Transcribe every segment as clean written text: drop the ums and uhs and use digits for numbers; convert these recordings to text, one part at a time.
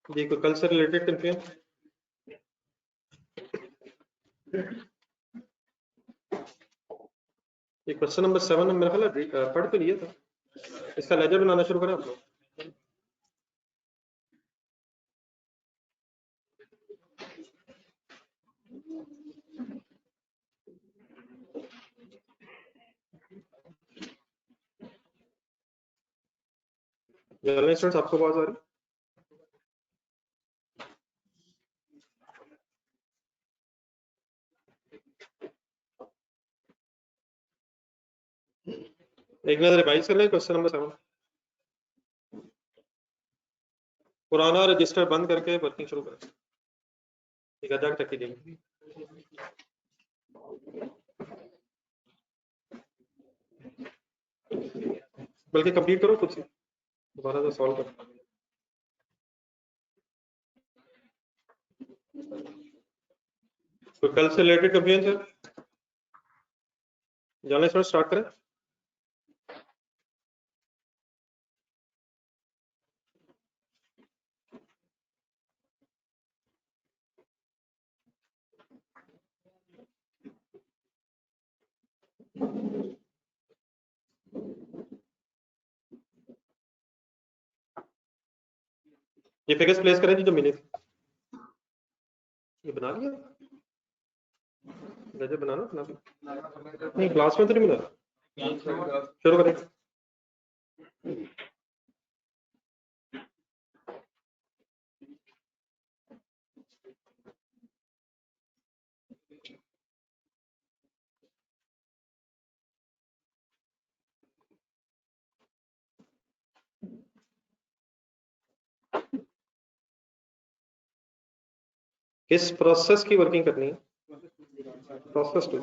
देखो कल से रिलेटेड कंफ्यूजन, ये क्वेश्चन नंबर 7 मेरा ख्याल पढ़ तो लिया था, इसका लेजर बनाना शुरू करें आप लोग। स्टूडेंट्स आपको आवाज आ रही? एक नजर रिवाइज कर लें क्वेश्चन नंबर 7, पुराना रजिस्टर बंद करके वर्किंग शुरू करें, 1000 तक की देंगे। बल्कि कंप्लीट करो खुद से, दोबारा से सॉल्व करो। तो कल से रिलेटेड कंफ्यूजन है, जानना थोड़ा स्टार्ट करें। ये फिगर्स प्लेस करें जी जो मिले थे, ये बना लिया, लेजर बनाना अपना नहीं, क्लास में तो नहीं बना, शुरू करें। किस प्रोसेस की वर्किंग करनी है? Process to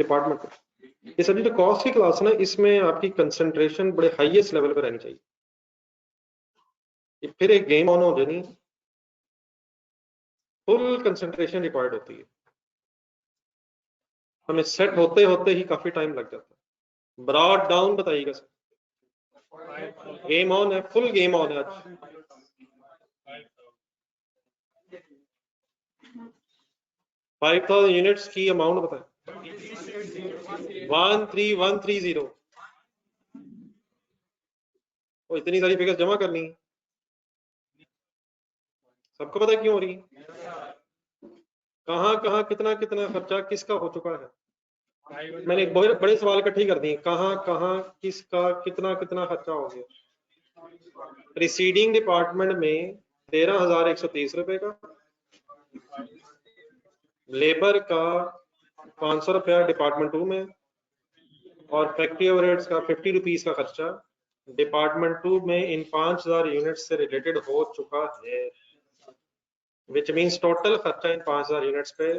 department. ये सभी जो कॉस्ट की क्लास ना, इसमें आपकी कंसंट्रेशन बड़े हाईएस्ट लेवल पर रहनी चाहिए। फिर एक गेम ऑन हो जानी, फुल कंसंट्रेशन रिक्वायर्ड होती है, हमें सेट होते होते ही काफी टाइम लग जाता है। ब्रॉड डाउन बताइएगा सर, गेम ऑन है, फुल गेम ऑन है आज। 5000 यूनिट्स की अमाउंट बताएं। 13130। वो इतनी सारी फिगर्स जमा करनी है, सबको पता है क्यों हो रही है, कहाँ कहाँ कितना कितना खर्चा किसका हो चुका है। मैंने एक बड़े सवाल इकट्ठे कर दिए, कहाँ कहाँ किसका कितना कितना खर्चा हो गया। प्रीसीडिंग डिपार्टमेंट में 13,130 रुपए का, लेबर का 500 रुपया डिपार्टमेंट 2 में, और फैक्ट्री ओवरहेड्स का 50 रुपीज का खर्चा डिपार्टमेंट 2 में इन 5000 यूनिट से रिलेटेड हो चुका है, विच मीन्स टोटल खर्चा इन 5000 यूनिट्स पे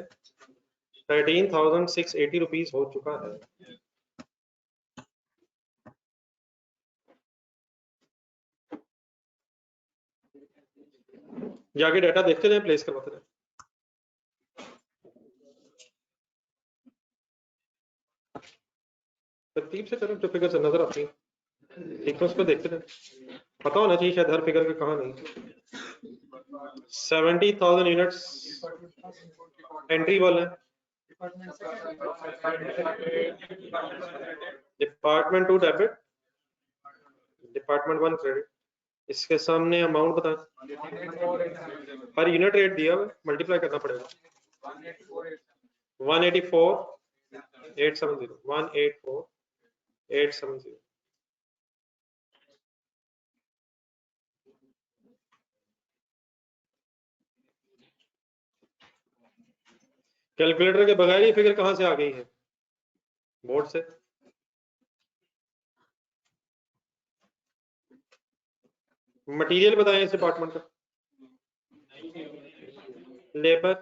13,680 रुपीज हो चुका है। जाके डाटा देखते रहे, प्लेस करवाते रहे। तरतीब से करें, जो फिगर से नजर आती है सीक्वेंस को देखते रहे, पता होना चाहिए शायद हर फिगर के कहाँ नहीं। 70,000 यूनिट्स एंट्री वाला है, डिपार्टमेंट 2 डेबिट, डिपार्टमेंट 1 क्रेडिट। इसके सामने अमाउंट बताएं, हर यूनिट रेट दिया हुआ, मल्टीप्लाई करना पड़ेगा। 184,870, 184,870। कैलकुलेटर के बगैर ये फिगर कहां से आ गई है? बोर्ड से। मटेरियल बताएं इस डिपार्टमेंट का, लेबर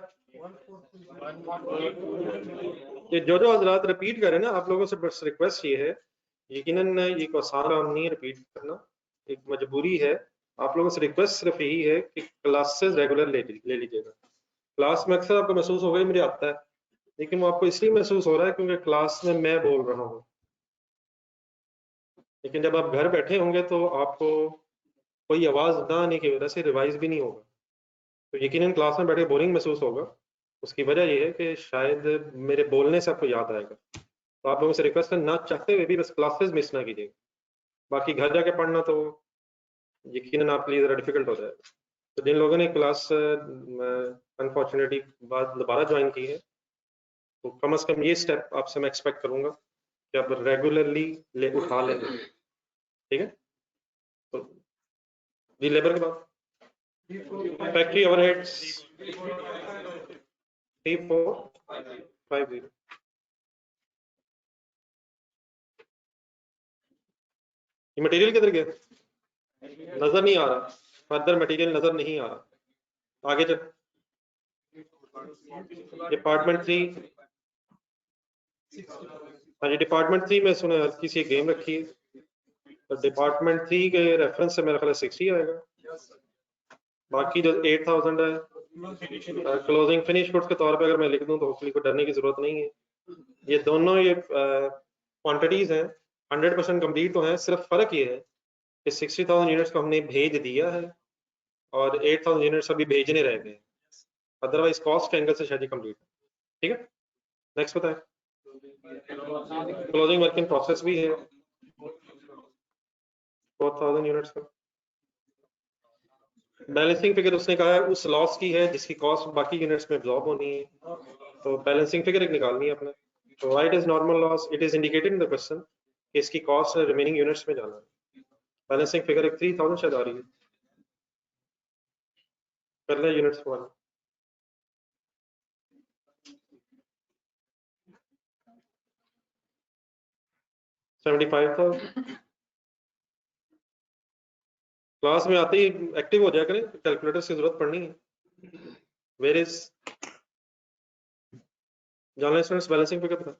ये जो हजरात रिपीट करें ना, आप लोगों से बस रिक्वेस्ट ये है, यकीनन ये कोई आसान काम नहीं है रिपीट करना, एक मजबूरी है। आप लोगों से रिक्वेस्ट सिर्फ यही है कि क्लासेस रेगुलर ले लीजिएगा। क्लास में अक्सर आपको महसूस होगा मुझे आता है, लेकिन वो आपको इसलिए महसूस हो रहा है क्योंकि क्लास में मैं बोल रहा हूँ, लेकिन जब आप घर बैठे होंगे तो आपको कोई आवाज ना आने की वजह से रिवाइज भी नहीं होगा, तो यकीनन क्लास में बैठे बोरिंग महसूस होगा। उसकी वजह यह है कि शायद मेरे बोलने से आपको याद आएगा। तो आप लोगों से रिक्वेस्ट है, ना चाहते हुए भी बस क्लासेस मिस ना कीजिएगा, बाकी घर जाके पढ़ना तो यकीनन आपके लिए जरा डिफिकल्ट हो जाएगा। तो जिन लोगों ने क्लास अनफॉर्चुनेटली बाद दोबारा ज्वाइन की है, तो कम से कम ये स्टेप आपसे मैं एक्सपेक्ट करूंगा कि आप रेगुलरली उठा लेंगे, ठीक है। तो जी लेबर के बाद फैक्ट्री ओवरहेड्स 3450। ये मटेरियल किधर गया, नजर नहीं आ रहा, फर्दर मटेरियल नजर नहीं आ रहा, आगे चल। डिपार्टमेंट 3, हाँ जी डिपार्टमेंट 3 में सुना हल्की सी गेम रखी है, तो डिपार्टमेंट 3 के रेफरेंस से मेरा ख्याल 60 आएगा, बाकी जो 8000 है क्लोजिंग फिनिश गुड्स के तौर पे अगर मैं लिख दूं तो होपफुली को डरने की जरूरत नहीं है। ये दोनों ये क्वांटिटीज हैं, 100% कंप्लीट तो है, सिर्फ फर्क ये है कि 60,000 यूनिट्स को हमने भेज दिया है और 8000 यूनिट्स अभी भेजने रह गए, अदरवाइज कॉस्ट के एंगल से शायद कंप्लीट है, ठीक है। नेक्स्ट बताएं, क्लोजिंग वर्क इन प्रोसेस भी है 4000 यूनिट्स का। बैलेंसिंग फिगर उसने कहा है उस लॉस की है जिसकी कॉस्ट बाकी यूनिट्स में एब्जॉर्ब होनी है, तो बैलेंसिंग फिगर एक निकालनी है अपने। तो what is normal loss, it is indicated in the question कि इसकी कॉस्ट रिमेनिंग यूनिट्स में जाना है। बैलेंसिंग फिगर एक 3000 शायद आ रही है, कर ले यूनिट्स वन। क्लास में आते ही एक्टिव हो जाया करें, कैलकुलेटर की जरूरत पड़नी है। Where is general students balancing figure बता।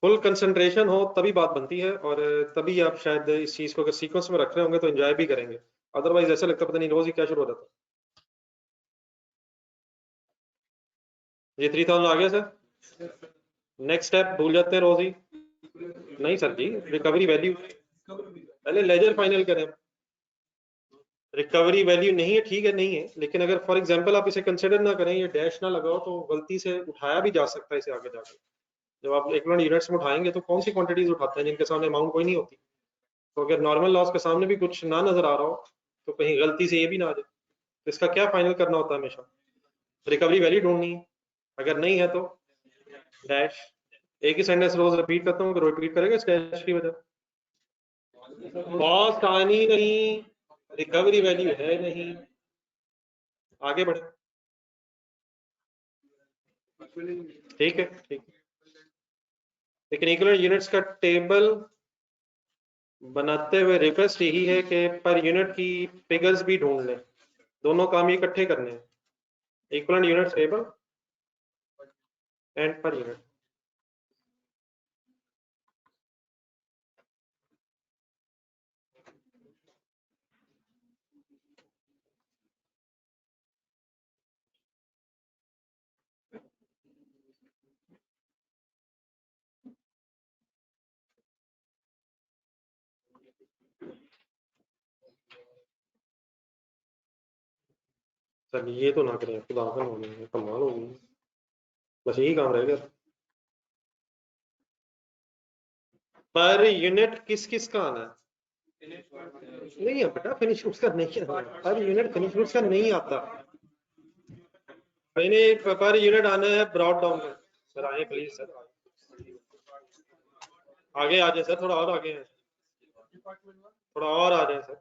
फुल कंसंट्रेशन हो तभी बात बनती है, और तभी आप शायद इस चीज को अगर सीक्वेंस में रख रहे होंगे तो एंजॉय भी करेंगे, अदरवाइज ऐसा लगता पता नहीं रोज ही क्या शुरू हो जाता। ये 3000 आ गया सर। नेक्स्ट स्टेप भूल जाते हैं रोज ही, नहीं सर जी, रिकवरी वैल्यू पहले लेजर फाइनल करें। रिकवरी वैल्यू नहीं है, ठीक है नहीं है, लेकिन अगर फॉर एग्जांपल आप इसे कंसिडर ना करें, ये डैश ना लगाओ, तो गलती से उठाया भी जा सकता है इसे आगे जाके। जब आप इकोनॉमिक यूनिट्स में उठाएंगे तो कौन सी क्वांटिटीज उठाते हैं जिनके सामने अमाउंट कोई नहीं होती, तो अगर नॉर्मल लॉस के सामने भी कुछ ना नजर आ रहा हो तो कहीं गलती से ये भी ना आ जाए, तो इसका क्या फाइनल करना होता है हमेशा, रिकवरी वैल्यू ढूंढनी है, अगर नहीं है तो डैश। एक ही सेंटेंस रोज रिपीट करता हूँ, रिपीट करेगा इस डैश की वजह, कॉस्ट आनी नहीं, रिकवरी वैल्यू है नहीं, आगे बढ़े, ठीक है ठीक है। लेकिन इक्विवेलेंट यूनिट्स का टेबल बनाते हुए रिक्वेस्ट यही है कि पर यूनिट की फिगर्स भी ढूंढ लें, दोनों काम इकट्ठे करने हैं, equivalent units table and per unit. Sir ये तो ना करें, खुदा का होने है, कमाल हो गई, बस यही काम रह गया। पर यूनिट किस किस का आना है, नहीं है बेटा, फिनिश गुड्स का नहीं है, पर यूनिट फिनिश गुड्स का नहीं आता, मैंने पर यूनिट आना है ब्रॉड डाउन में। सर आए प्लीज सर, आगे आ जाए सर, थोड़ा और आगे हैं, थोड़ा और आ जाए सर,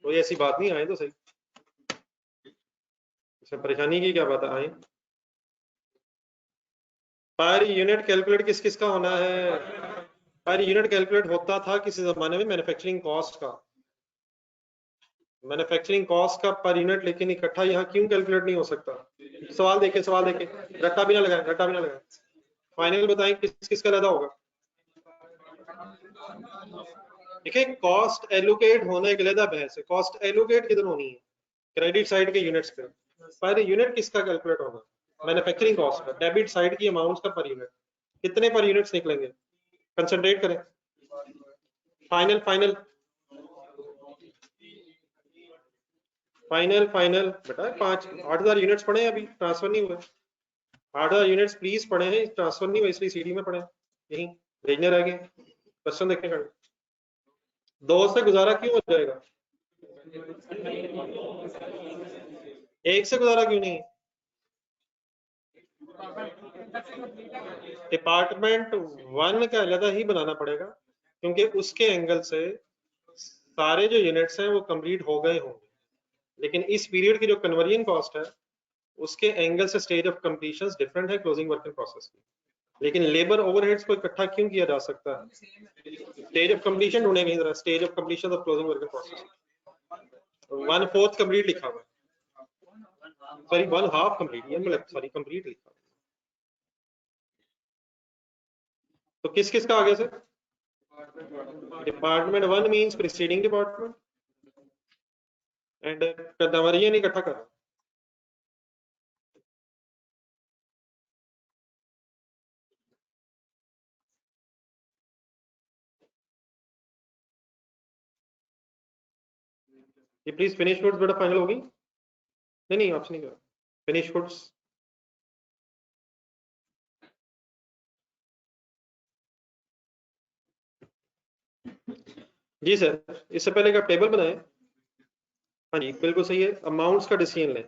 कोई ऐसी बात नहीं, आए तो सही, इसमें परेशानी की क्या बात है, आए। पर यूनिट कैलकुलेट किस किस का होना है, पर यूनिट कैलकुलेट होता था किसी जमाने में मैन्युफैक्चरिंग कॉस्ट का, मैन्युफैक्चरिंग कॉस्ट का पर यूनिट, लेकिन इकट्ठा यहाँ क्यों कैलकुलेट नहीं हो सकता? सवाल देखे रट्टा भी ना लगाए। फाइनल बताएं किस किस का ज्यादा होगा। देखिए कॉस्ट एलोकेट होने के लिए बहस है, कॉस्ट एलोकेट किधर होनी है? क्रेडिट साइड के यूनिट्स पे। पर यूनिट किसका कैलकुलेट होगा? मैन्युफैक्चरिंग कॉस्ट का। डेबिट साइड की अमाउंट्स का पर यूनिट, कितने पर यूनिट्स निकलेंगे? कंसंट्रेट करें। फाइनल बेटा 8,000 यूनिट्स पड़े हैं, अभी ट्रांसफर नहीं हुए। 8,000 यूनिट्स प्लीज पड़े हैं, ट्रांसफर नहीं हुए, इसलिए सीडी में पड़े हैं, यही भेजने रह गए। क्वेश्चन देखने का 2 से गुजारा क्यों हो जाएगा? 1 से गुजारा क्यों नहीं? डिपार्टमेंट 1 का अलग ही बनाना पड़ेगा, क्योंकि उसके एंगल से सारे जो यूनिट्स हैं वो कंप्लीट हो गए होंगे, लेकिन इस पीरियड की जो कन्वर्जन कॉस्ट है उसके एंगल से स्टेज ऑफ कंप्लीशन डिफरेंट है क्लोजिंग वर्क इन प्रोसेस की। लेकिन लेबर ओवरहेड्स को इकट्ठा क्यों किया जा सकता है? स्टेज ऑफ कंप्लीशन ढूंढेंगे इधर, stage of completion of closing work in process 1/4 complete लिखा हुआ है, सॉरी 1/2 कंप्लीट, ये मतलब सॉरी कंप्लीट लिखा हुआ। तो किस किस का आगे से? Department 1 means preceding department and conversion इकट्ठा कर। ये प्लीज फिनिश गुड्स बेटा फाइनल होगी? नहीं ऑप्शन नहीं करा। फिनिश गुड्स जी सर, इससे पहले का टेबल बनाए। हाँ जी बिल्कुल सही है। अमाउंट्स का डिसीजन लें।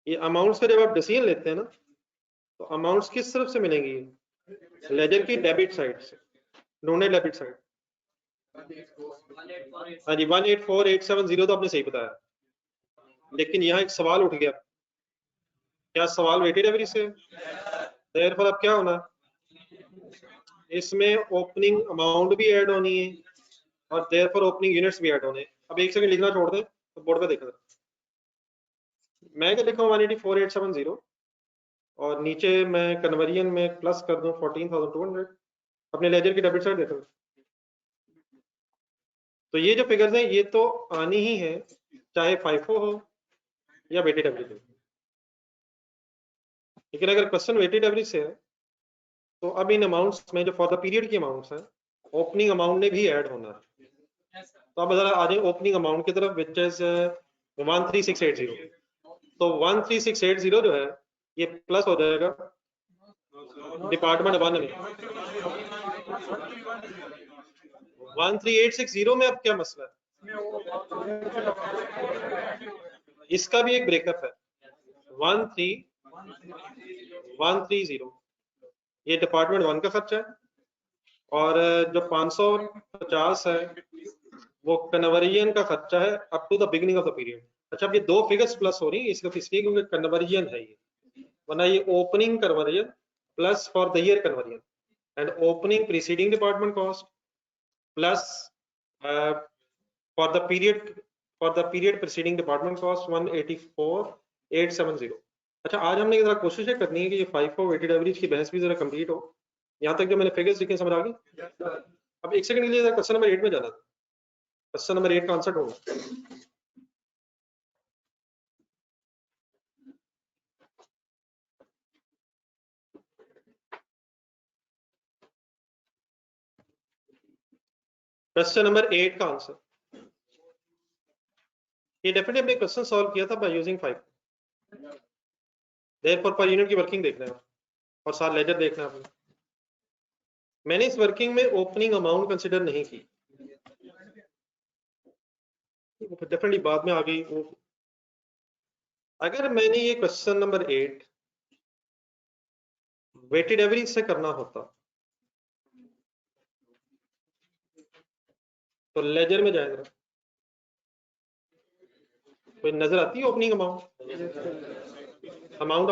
ये अमाउंट्स का जब आप डिसीजन लेते हैं ना, तो अमाउंट्स किस तरफ से मिलेंगी? लेजर की डेबिट साइड से। ढूंढे डेबिट साइड। हाँ जी 184,870 तो आपने सही बताया, लेकिन यहाँ एक सवाल उठ गया। क्या सवाल वेटेड एवरेज से? देयरफॉर अब क्या होना, इसमें ओपनिंग अमाउंट भी ऐड होनी है और देयरफॉर ओपनिंग यूनिट्स भी ऐड होने। अब एक सेकंड लिखना छोड़ दें तो बोर्ड पे देखना। मैं क्या लिखा हूँ 184,870 और नीचे मैं कन्वर्जन में प्लस कर दूं 14,200। अपने लेजर की डेबिट साइड देखो, तो ये जो फिगर्स हैं ये तो आनी ही है, चाहे फाइफो हो या वेटेड एवरेज हो। लेकिन अगर क्वेश्चन वेटेड एवरेज से है तो अब इन अमाउंट्स में जो फॉर द पीरियड की अमाउंट्स हैं, ओपनिंग अमाउंट ने भी ऐड होना है। तो अब जरा आ जाए ओपनिंग अमाउंट की तरफ, विच इज 13680। तो 13680 जो है ये प्लस हो जाएगा डिपार्टमेंट 1 में। 13860 में अब क्या मसला है? इसका भी एक ब्रेकअप है। 13130 ये डिपार्टमेंट 1 का खर्चा है, और जो 550 है वो कन्वर्जन का खर्चा है up to the beginning of the period. अच्छा, अब ये दो फिगर्स प्लस हो रही है इसलिए क्योंकि कन्वर्जन है ये, वरना ये opening conversion plus for the year conversion and opening preceding department cost plus for the period preceding department cost 184,870। अच्छा, आज हमने जरा कोशिश करनी है कि ये 5 वेटेड एवरेज की बहस भी जरा कंप्लीट हो। यहाँ तक जो मैंने फिगर्स लिखे समझ आ गई? अब एक सेकंड के लिए क्वेश्चन नंबर 8 में जाना था। क्वेश्चन नंबर 8 का आंसर ढूंढो। क्वेश्चन नंबर 8 का आंसर, ये डेफिनेटली हमने क्वेश्चन सॉल्व किया था by using 5। Therefore per unit की वर्किंग देखना है और साथ लेजर देखना है आपने। मैंने इस वर्किंग में ओपनिंग अमाउंट कंसीडर नहीं की, डेफिनेटली बाद में आ गई वो। अगर मैंने ये क्वेश्चन नंबर 8 वेटेड एवरेज से करना होता तो लेजर में जाएगा, कोई नजर आती है ओपनिंग अमाउंट? अमाउंट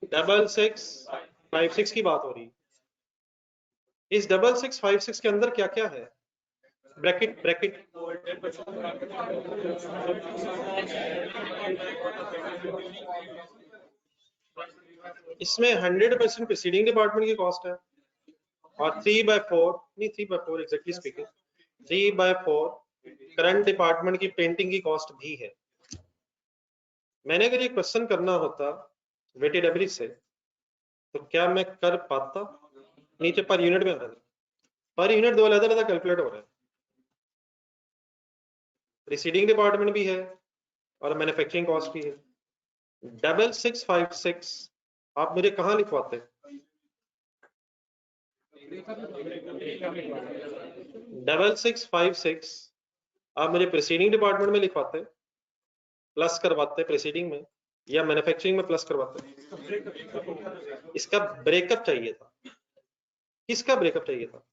6656 की बात हो रही है। इस 6656 के अंदर क्या क्या है? ब्रैकेट इसमें 100% प्रीसीडिंग डिपार्टमेंट की कॉस्ट है और 3/4 नहीं 3/4 एग्जैक्टली स्पीकिंग 3/4 करंट डिपार्टमेंट की पेंटिंग की कॉस्ट भी है। मैंने अगर ये क्वेश्चन करना होता वेटेड एवरेज से तो क्या मैं कर पाता? नीचे पर यूनिट में आता है, पर यूनिट 2 अलग अलग कैलकुलेट हो रहे हैं, प्रीसीडिंग डिपार्टमेंट भी है और मैन्युफैक्चरिंग कॉस्ट भी है। 6656 आप मुझे कहाँ लिखवाते? 6656 आप मुझे प्रीसीडिंग डिपार्टमेंट में लिखवाते, प्लस करवाते प्रीसीडिंग में, या मैन्युफैक्चरिंग में प्लस करवाते? इसका ब्रेकअप चाहिए था। किसका ब्रेकअप चाहिए था?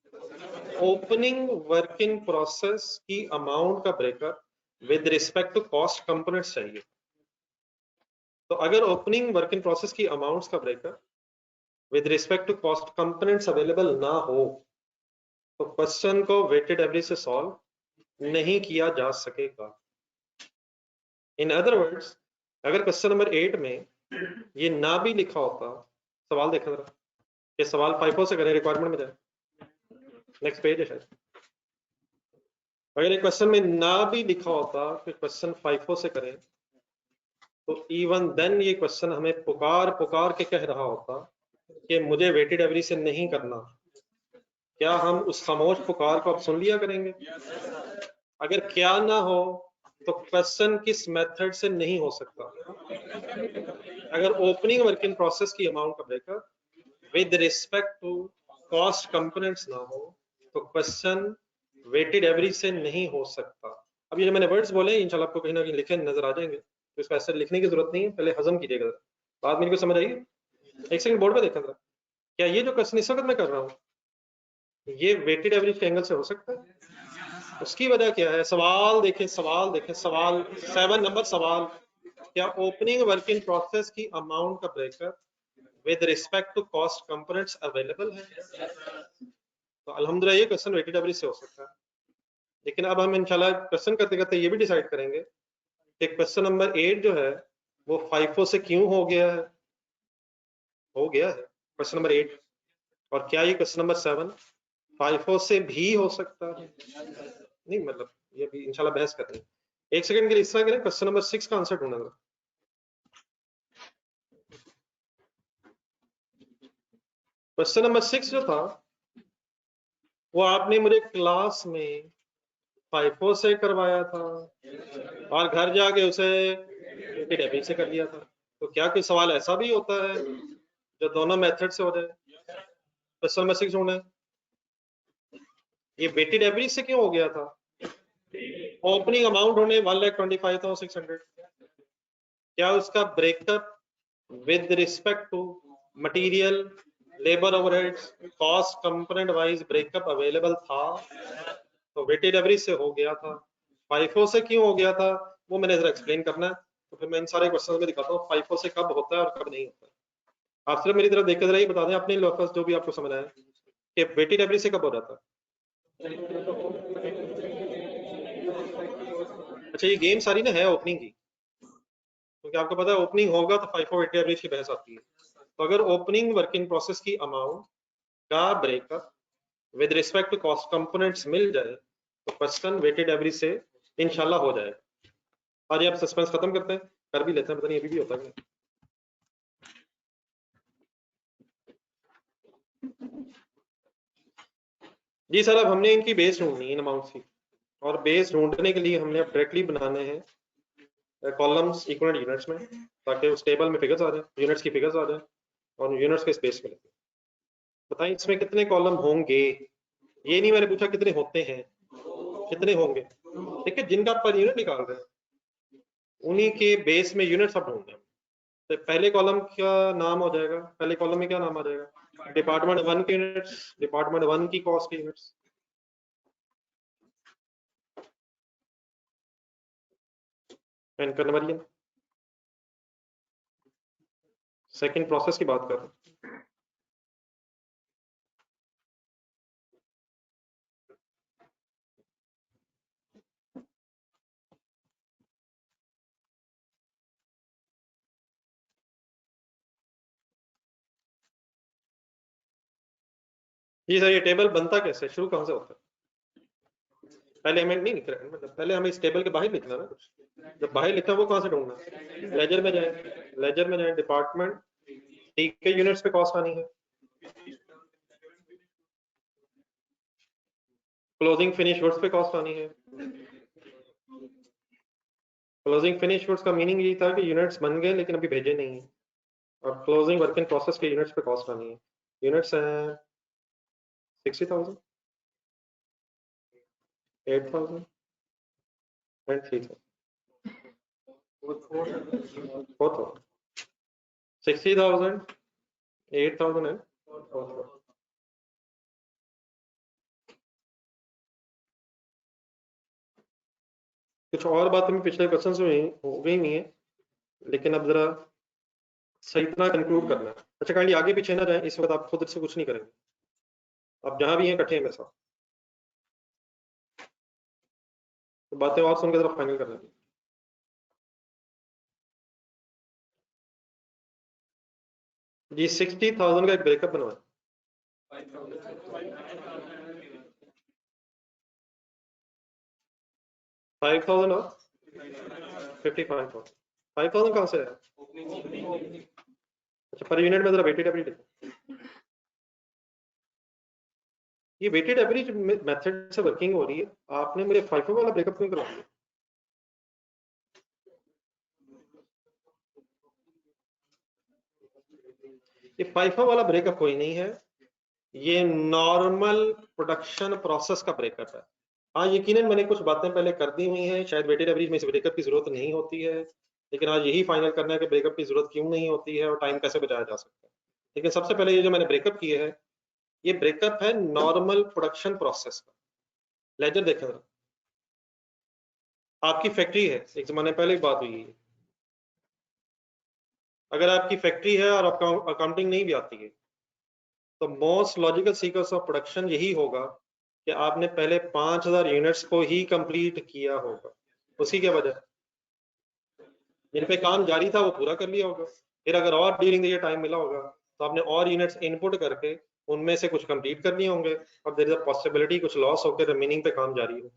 ओपनिंग वर्क इन प्रोसेस की अमाउंट का breakup with respect to cost components चाहिए। तो अगर ओपनिंग वर्क इन प्रोसेस की अमाउंट्स का breakup with respect to cost components available ना हो तो क्वेश्चन को वेटेड एवरेज से सॉल्व नहीं किया जा सकेगा। इन अदर वर्ड्स, अगर क्वेश्चन नंबर 8 में ये ना भी लिखा होता, सवाल देखा जरा, ये सवाल 5 से करें, रिक्वायरमेंट में जाए, नेक्स्ट पेज है शायद। अगर ये क्वेश्चन में ना भी लिखा होता कि क्वेश्चन 5 से करें तो इवन देन ये क्वेश्चन हमें पुकार पुकार के कह रहा होता कि मुझे वेटेड एवरेज से नहीं करना। क्या हम उस खामोश पुकार को अब सुन लिया करेंगे? अगर क्या ना हो तो क्वेश्चन किस मेथड से नहीं हो सकता? अगर ओपनिंग वर्क इन प्रोसेस की अमाउंट का breakup with respect to cost components ना हो तो क्वेश्चन वेटेड एवरेज से नहीं हो सकता। अब ये जो मैंने वर्ड्स बोले इंशाल्लाह आपको कहीं ना कहीं लिखे नजर आ जाएंगे, तो इसको ऐसे लिखने की जरूरत नहीं है, पहले हजम कीजिएगा। बात मेरी को समझ आई? एक सेकंड बोर्ड पे देखा था, क्या ये जो क्वेश्चन इस वक्त मैं कर रहा हूँ ये वेटेड एवरेज के एंगल से हो सकता है? उसकी वजह क्या है? सवाल देखें, सवाल 7 नंबर सवाल, क्या ओपनिंग वर्क इन प्रोसेस की अमाउंट का breakup with respect to cost components available है? तो अल्हम्दुलिल्लाह ये क्वेश्चन वेटेड एवरेज से हो सकता है। लेकिन अब हम इंशाल्लाह क्वेश्चन करते करते ये भी डिसाइड करेंगे कि क्वेश्चन नंबर 8 जो है वो 5 से क्यों हो गया है क्वेश्चन नंबर 8, और क्या ये क्वेश्चन नंबर 7 5 से भी हो सकता है? नहीं, मतलब ये भी इंशाल्लाह बहस कर रहे हैं। एक सेकंड के लिए इस तरह करें, क्वेश्चन नंबर 6 का आंसर ढूंढना। क्वेश्चन नंबर 6 जो था वो आपने मुझे क्लास में 5 से करवाया था और घर जाके उसे डेबिट से कर दिया था। तो क्या कोई सवाल ऐसा भी होता है जो दोनों मेथड से हो जाए? क्वेश्चन नंबर 6 ढूंढे, ये वेटेड एवरेज से क्यों हो गया था? ओपनिंग अमाउंट होने 1,25,600, क्या उसका breakup with respect to material, labour overheads, cost component wise breakup available था? तो वेटेड एवरेज से हो गया था। 5 से क्यों हो गया था वो मैंने जरा एक्सप्लेन करना है, तो फिर मैं इन सारे क्वेश्चन में दिखाता हूँ 5 से कब होता है और कब नहीं होता है। आप सिर्फ मेरी तरफ देख कर जरा ये बता दें अपने लोकस जो भी आपको समझ आए कि वेटेड एवरेज से कब हो जाता है। अच्छा, ये गेम सारी ना है ओपनिंग की, क्योंकि आपको पता है ओपनिंग होगा तो 5 वेटेड एवरेज की बहस आती है। तो अगर ओपनिंग वर्क इन प्रोसेस की अमाउंट का breakup with respect to cost components मिल जाए तो क्वेश्चन वेटेड एवरेज से इंशाल्लाह हो जाए। और ये आप सस्पेंस खत्म करते हैं, कर भी लेते हैं, पता नहीं अभी भी होता है। जी सर, अब हमने इनकी बेस ढूंढनी है इन अमाउंट्स की, और बेस ढूंढने के लिए हमने अब डायरेक्टली बनाने हैं कॉलम्स इक्वल यूनिट्स में, ताकि उस टेबल में फिगर्स आ जाए, यूनिट्स की फिगर्स आ जाए और यूनिट्स के स्पेस मिले। बताएं इसमें कितने कॉलम होंगे? ये नहीं मैंने पूछा कितने होते हैं, कितने होंगे। ठीक है, जिनका पर यूनिट निकाल रहे हैं उन्हीं के बेस में यूनिट सब ढूंढने हैं। तो पहले कॉलम का नाम हो जाएगा, पहले कॉलम में क्या नाम आ जाएगा? डिपार्टमेंट 1 के यूनिट्स, डिपार्टमेंट 1 की कॉस्ट के units. Anchor number, second process की बात कर रहे हैं। जी सर, ये टेबल बनता कैसे, शुरू कहाँ से होता है? पहले हमें नहीं लिख रहे, मतलब पहले हमें इस टेबल के बाहर लिखना ना कुछ। जब बाहर लिखना वो कहाँ से ढूंढना? लेजर में जाए, लेजर में जाए, डिपार्टमेंट, ठीक है, यूनिट्स पे कॉस्ट आनी है, क्लोजिंग फिनिश गुड्स पे कॉस्ट आनी है। क्लोजिंग फिनिश गुड्स का मीनिंग यही था कि यूनिट्स बन गए लेकिन अभी भेजे नहीं है, और क्लोजिंग वर्क इन प्रोसेस के यूनिट्स पे कॉस्ट आनी है। यूनिट्स हैं 60,000, 8,000 एंड 3,000, 4,000, 60,000, 8,000 एंड 4,000। कुछ और बातें भी पिछले क्वेश्चन में हो गई नहीं है, लेकिन अब जरा सही तरह कंक्लूड करना है। अच्छा काइंडली आगे पीछे ना जाए, इस वक्त आप खुद से कुछ नहीं करेंगे, आप जहां भी हैं इकट्ठे हैं मेरे साथ, तो बातें और सुन के जरा फाइनल करना है। जी 60,000 का एक ब्रेकअप बनवाए, 5,000 और 55,000, 5,000 कहाँ से है? अच्छा पर यूनिट में जरा वेटेड एवरेज लिखो। ये वेटेड एवरेज मेथड से वर्किंग हो रही है, आपने मुझे फाइफो वाला ब्रेकअप क्यों करवा दिया? ये फाइफो वाला ब्रेकअप कोई नहीं है, ये नॉर्मल प्रोडक्शन प्रोसेस का ब्रेकअप है। हाँ यकीनन मैंने कुछ बातें पहले कर दी हुई हैं, शायद वेटेड एवरेज में इस ब्रेकअप की जरूरत नहीं होती है, लेकिन आज यही फाइनल करना है कि ब्रेकअप की जरूरत क्यों नहीं होती है और टाइम कैसे बचाया जा सकता है। लेकिन सबसे पहले ये जो मैंने ब्रेकअप किए है, ये ब्रेकअप है नॉर्मल प्रोडक्शन प्रोसेस का। लेजर देखें जरा, आपकी फैक्ट्री है, एक जमाने पहले बात हुई है, अगर आपकी फैक्ट्री है और आपका अकाउंटिंग नहीं भी आती है, तो most logical sequence of production यही होगा कि आपने पहले 5,000 यूनिट्स को ही कंप्लीट किया होगा, उसी के वजह जिन पे काम जारी था वो पूरा कर लिया होगा, फिर अगर और ड्यूरिंग द टाइम मिला होगा तो आपने और यूनिट्स इनपुट करके उनमें से कुछ कंप्लीट कर लिए होंगे, और देयर इज अ पॉसिबिलिटी कुछ लॉस होकर रिमेनिंग पे काम जारी हो।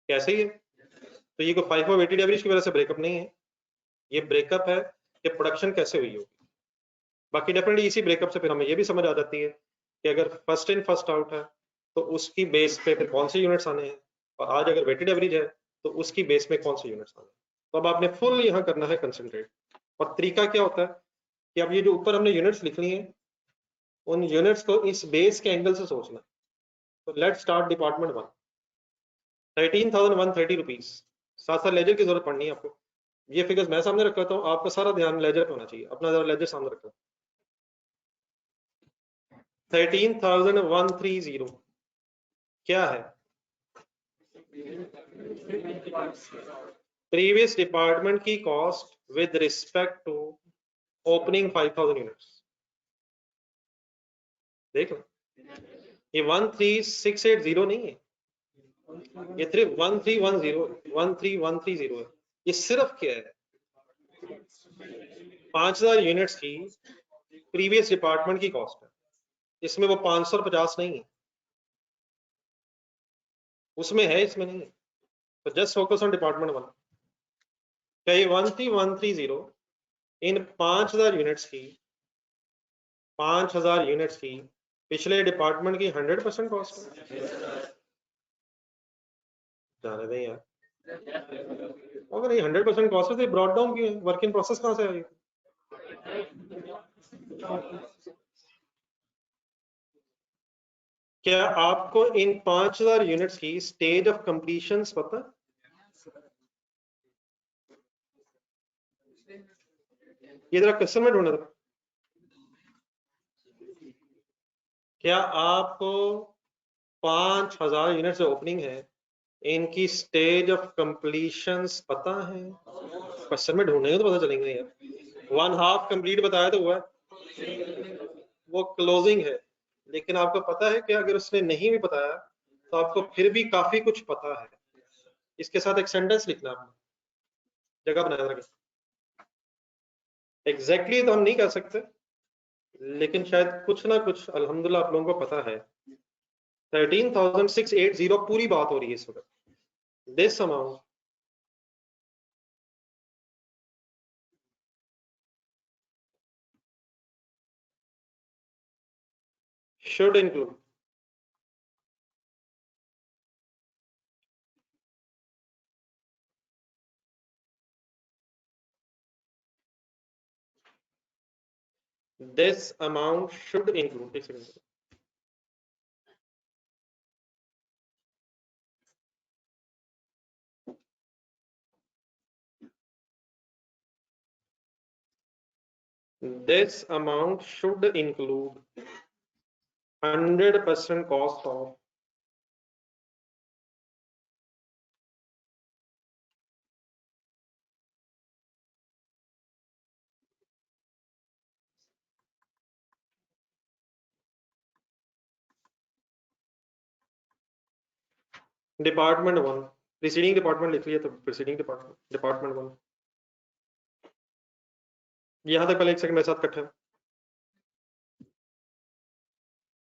कैसे ही है? तो ये कोई फाइफो वेटेड एवरेज की वजह से ब्रेकअप नहीं है, ये ब्रेकअप है कि प्रोडक्शन कैसे हुई होगी। बाकी डेफिनेटली इसी ब्रेकअप से फिर हमें ये भी समझ आ जाती है कि अगर फर्स्ट इन फर्स्ट आउट है तो उसकी बेस पे फिर कौन से यूनिट्स आने हैं, और आज अगर वेटेड एवरेज है तो उसकी बेस में कौन से यूनिट्स आने हैं। तो अब आपने फुल यहाँ करना है कंसंट्रेट, और तरीका क्या होता है कि अब ये जो ऊपर हमने यूनिट्स लिखनी है, उन यूनिट्स को इस बेस के एंगल से सोचना। तो लेट स्टार्ट डिपार्टमेंट 1, 13,130 रुपीज, साथ साथ लेजर की जरूरत पड़नी है आपको। ये फिगर्स मैं सामने रखा हूँ, आपका सारा ध्यान लेजर पे होना चाहिए, अपना जरा लेजर सामने रखा। 13,130 क्या है? प्रीवियस डिपार्टमेंट की cost with respect to opening 5,000 units. देख लो, ये 13,680 नहीं है, ये सिर्फ 13,130 है। ये सिर्फ क्या है? 5,000 यूनिट्स की प्रीवियस डिपार्टमेंट की कॉस्ट है, इसमें वो 550 नहीं है, उसमें है, इसमें नहीं है। तो जस्ट फोकस ऑन डिपार्टमेंट 1। क्या ये 13,130 इन 5,000 यूनिट्स की, 5,000 यूनिट्स की पिछले डिपार्टमेंट की 100% कॉस्ट है? जाने दें यार, अगर ये 100% कॉस्ट है तो ब्रॉड डाउन क्यों है? वर्क इन प्रोसेस कहां से आई? क्या आपको इन 5,000 यूनिट्स की स्टेज ऑफ कंप्लीशन पता है? ये जरा क्वेश्चन में ढूंढना था। क्या आपको 5,000 यूनिट्स ओपनिंग है, इनकी स्टेज ऑफ कंप्लीशन पता है? क्वेश्चन में ढूंढेंगे तो पता चलेंगे यार। 1/2 कंप्लीट बताया तो हुआ, वो क्लोजिंग है, लेकिन आपको पता है कि अगर उसने नहीं भी बताया तो आपको फिर भी काफी कुछ पता है। इसके साथ एक सेंटेंस लिखना, आपने जगह बनाए रखें। एग्जैक्टली तो हम नहीं कर सकते, लेकिन शायद कुछ ना कुछ अल्हम्दुलिल्लाह आप लोगों को पता है 13,680 पूरी बात हो रही है इस वक्त। This amount should include this amount should include this amount should include 100% cost of department 1। Preceding department लिख लिया तो प्रीसीडिंग डिपार्टमेंट 1। यहां तक पहले एक सेकंड मेरे साथ इकट्ठा।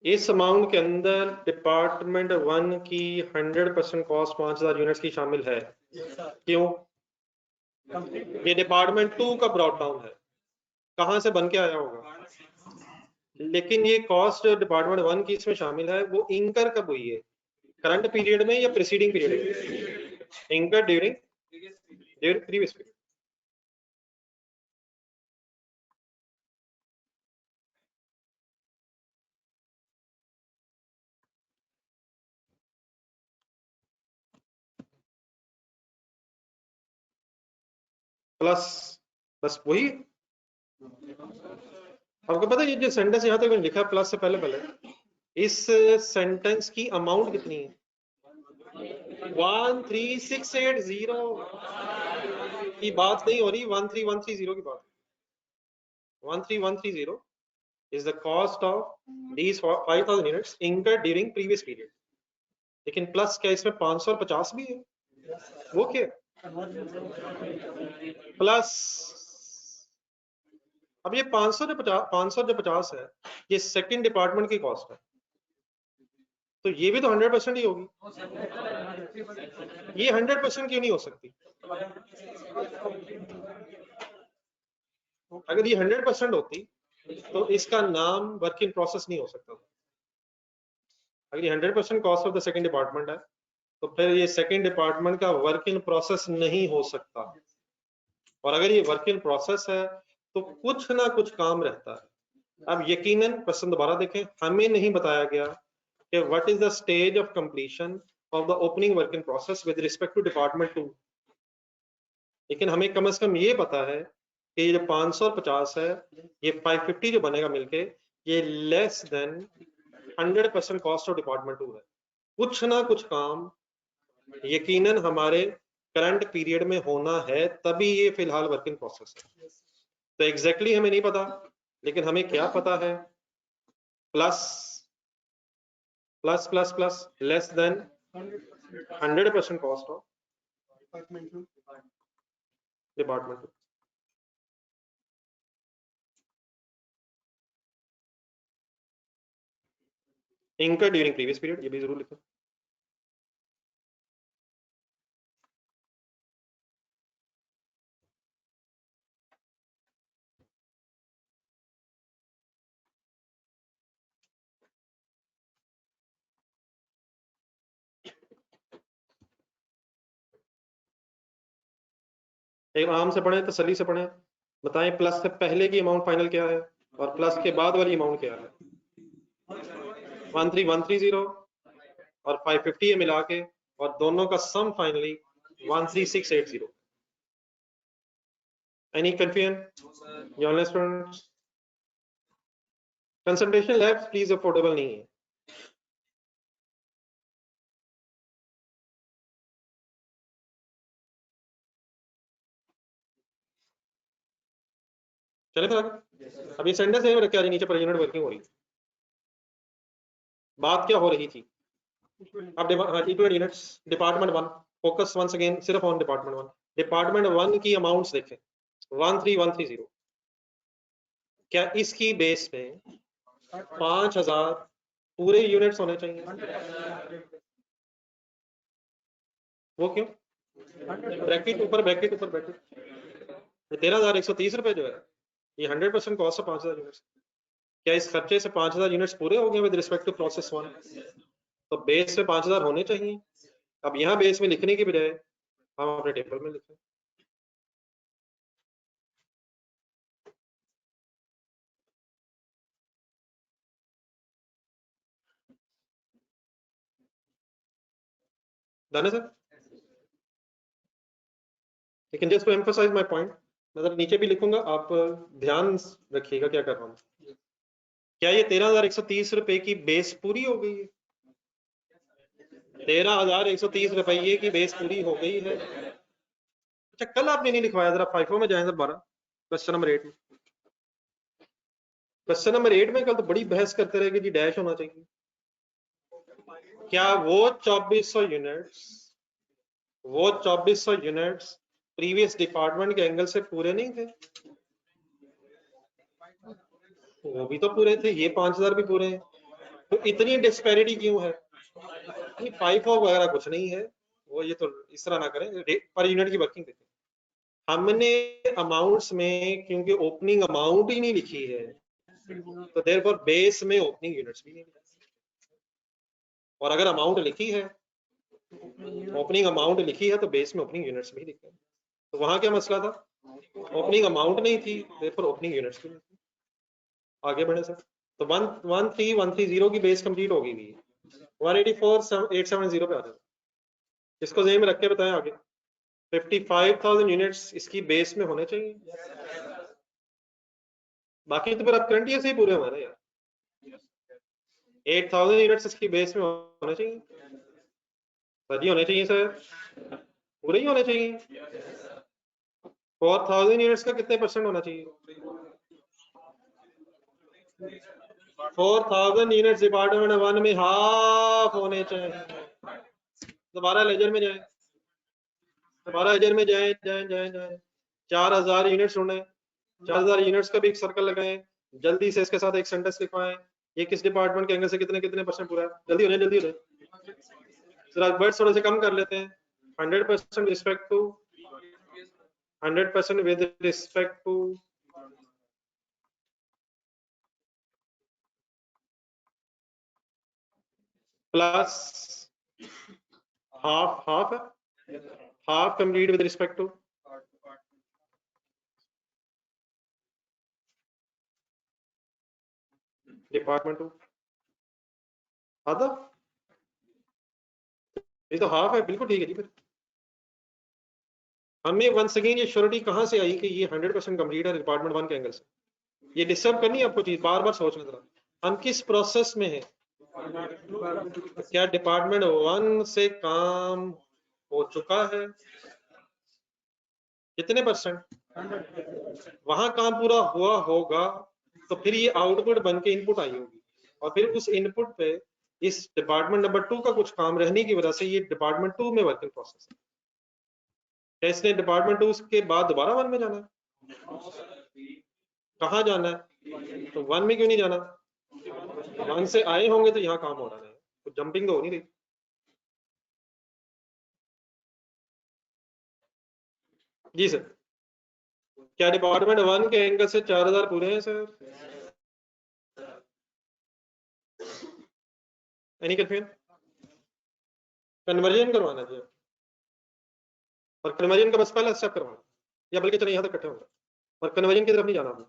इस अमाउंट के अंदर डिपार्टमेंट 1 की 100% कॉस्ट 5000 यूनिट्स की शामिल है। क्यों? ये डिपार्टमेंट 2 का ब्रॉट डाउन है, कहां से बन के आया होगा, लेकिन ये कॉस्ट डिपार्टमेंट 1 की इसमें शामिल है, वो इंकर कब हुई है, करंट पीरियड में या प्रीसीडिंग पीरियड में? इंकर ड्यूरिंग प्रीवियस पीरियड। प्लस बस वही आपको पता है, ये जो सेंटेंस यहाँ तक मैंने लिखा प्लस से पहले इस सेंटेंस की अमाउंट कितनी है? 13680 की बात नहीं हो रही, 13130 की बात। 13130 is the cost of these 5000 units incurred during previous period। लेकिन प्लस क्या इसमें 550 भी है? वो क्या प्लस? अब ये 550 है, ये सेकंड डिपार्टमेंट की कॉस्ट है, तो ये भी तो 100% ही होगी। ये 100% क्यों नहीं हो सकती? अगर ये 100% होती तो इसका नाम वर्क इन प्रोसेस नहीं हो सकता। अगर ये 100% cost of the second department है तो फिर ये सेकंड डिपार्टमेंट का वर्क इन प्रोसेस नहीं हो सकता, और अगर ये वर्क इन प्रोसेस है तो कुछ ना कुछ काम रहता है। अब यकीनन प्रश्न दोबारा देखें, हमें नहीं बताया गया कि what is the stage of completion of the opening work in process with respect to department 2, लेकिन हमें कम से कम ये पता है कि ये जो 550 है, ये 550 जो बनेगा मिलके, ये less than 100% cost of department 2 है। कुछ ना कुछ काम यकीनन हमारे करंट पीरियड में होना है, तभी ये फिलहाल वर्क इन प्रोसेस है। तो एग्जैक्टली हमें नहीं पता, लेकिन हमें क्या पता है, plus plus plus plus less than 100% cost of department 2। इंकर ड्यूरिंग प्रीवियस पीरियड, ये भी जरूर लिखो। एक आराम से पढ़े, तसल्ली से पढ़े, बताएं प्लस से पहले की अमाउंट फाइनल क्या है और प्लस के बाद वाली अमाउंट क्या है। 13130 और 550 है मिला के, और दोनों का sum finally 13680। Any confusion? Your students, concentration lapse please affordable नहीं है। चले फिर आगे। अब ये सेंटेंस है रखे आ रही नीचे पर यूनिट वर्किंग हो रही, बात क्या हो रही थी? अब units department 1, focus once again सिर्फ ऑन डिपार्टमेंट 1। डिपार्टमेंट 1 की अमाउंट्स देखें 13130, क्या इसकी बेस में 5000 पूरे यूनिट्स होने चाहिए? वो क्यों? ब्रैकेट ऊपर, ब्रैकेट ऊपर, ब्रैकेट 13,130 रुपए जो है ये 100% कॉस्ट है 5000 यूनिट्स। क्या इस खर्चे से 5000 यूनिट्स पूरे हो गए विद रिस्पेक्ट टू प्रोसेस 1? तो बेस में 5000 होने चाहिए। अब यहाँ बेस में लिखने की बजाय हम अपने टेबल में लिखें। डन है सर? लेकिन just to emphasise my point, मतलब नीचे भी लिखूंगा, आप ध्यान रखिएगा क्या कर रहा हूँ। क्या ये 13,130 रुपए की बेस पूरी हो गई है? 13,130 रुपये की बेस पूरी हो गई है। अच्छा, कल आपने नहीं लिखवाया, जरा फाइफो में जाए दोबारा, क्वेश्चन नंबर 8 में। क्वेश्चन नंबर 8 में कल तो बड़ी बहस करते रहे कि जी डैश होना चाहिए। क्या वो 2400 यूनिट्स प्रीवियस डिपार्टमेंट के एंगल से पूरे नहीं थे? वो भी तो पूरे थे, ये 5000 भी पूरे हैं, तो इतनी डिस्पैरिटी क्यों है? फाइफो वगैरह कुछ नहीं है वो, ये तो इस तरह ना करें, पर यूनिट की वर्किंग देखें। हमने अमाउंट्स में क्योंकि ओपनिंग अमाउंट ही नहीं लिखी है, तो देयरफॉर बेस में ओपनिंग यूनिट्स भी नहीं लिखी। और अगर अमाउंट लिखी है, ओपनिंग अमाउंट लिखी है, तो बेस में ओपनिंग यूनिट्स भी लिखे। तो वहां क्या मसला था? ओपनिंग अमाउंट नहीं थी, देयरफॉर ओपनिंग यूनिट्स भी नहीं थी। आगे बढ़े सर। तो 113,130 की बेस कंप्लीट होगी भी, 184,870 पे आ जाएगा। इसको ज़हन में रख के बताएं आगे। 55,000 यूनिट्स इसकी बेस में होने चाहिए। बाकी तो फिर अब करंट ईयर से ही पूरे हुए ना यार। 8,000 यूनिट्स इसकी बेस में होने चाहिए, सर होने चाहिए सर, पूरे ही होने चाहिए। 4,000 यूनिट्स का कितने परसेंट होना चाहिए? 4,000 यूनिट्स डिपार्टमेंट 1 में हाफ होने चाहिए। दोबारा लेजर में जाए, दोबारा लेजर में जाए जाए जाए जाए 4,000 यूनिट्स ढूंढे, 4,000 यूनिट्स का भी एक सर्कल लगाएं, जल्दी से इसके साथ एक सेंटेंस लिखवाएं, ये किस डिपार्टमेंट के एंगल से कितने कितने परसेंट पूरा है? जल्दी हो जाए, जल्दी हो जाए। जरा वर्ड्स थोड़े से कम कर लेते हैं। 100% respect to, 100% with respect to, plus half, half complete with respect to, department two, आधा, ये तो हाफ है, बिल्कुल ठीक है जी। फिर हमें वंस अगेन ये श्योरिटी कहां से आई कि ये 100% कंप्लीट है डिपार्टमेंट 1 के एंगल से? ये डिस्टर्ब करनी है आपको चीज, बार बार सोचना जरा, हम किस प्रोसेस में हैं? क्या डिपार्टमेंट 1 से काम हो चुका है? कितने परसेंट? वहां काम पूरा हुआ होगा, तो फिर ये आउटपुट बन के इनपुट आई होगी, और फिर उस इनपुट पे इस डिपार्टमेंट नंबर 2 का कुछ काम रहने की वजह से ये डिपार्टमेंट 2 में वर्किंग प्रोसेस है। क्या इसने डिपार्टमेंट 2 के बाद दोबारा 1 में जाना है? कहाँ जाना है? तो 1 में क्यों नहीं जाना? 1 से आए होंगे तो यहाँ काम हो रहा है, तो जंपिंग तो हो नहीं रही। जी सर, क्या डिपार्टमेंट 1 के एंगल से 4,000 पूरे हैं सर? Any confusion? कन्वर्जन करवाना चाहिए, और कन्वर्जन का बस पहला स्टेप करवाना, या बल्कि चलो यहाँ तक इकट्ठे होंगे, और कन्वर्जन की तरफ नहीं जाना आपने।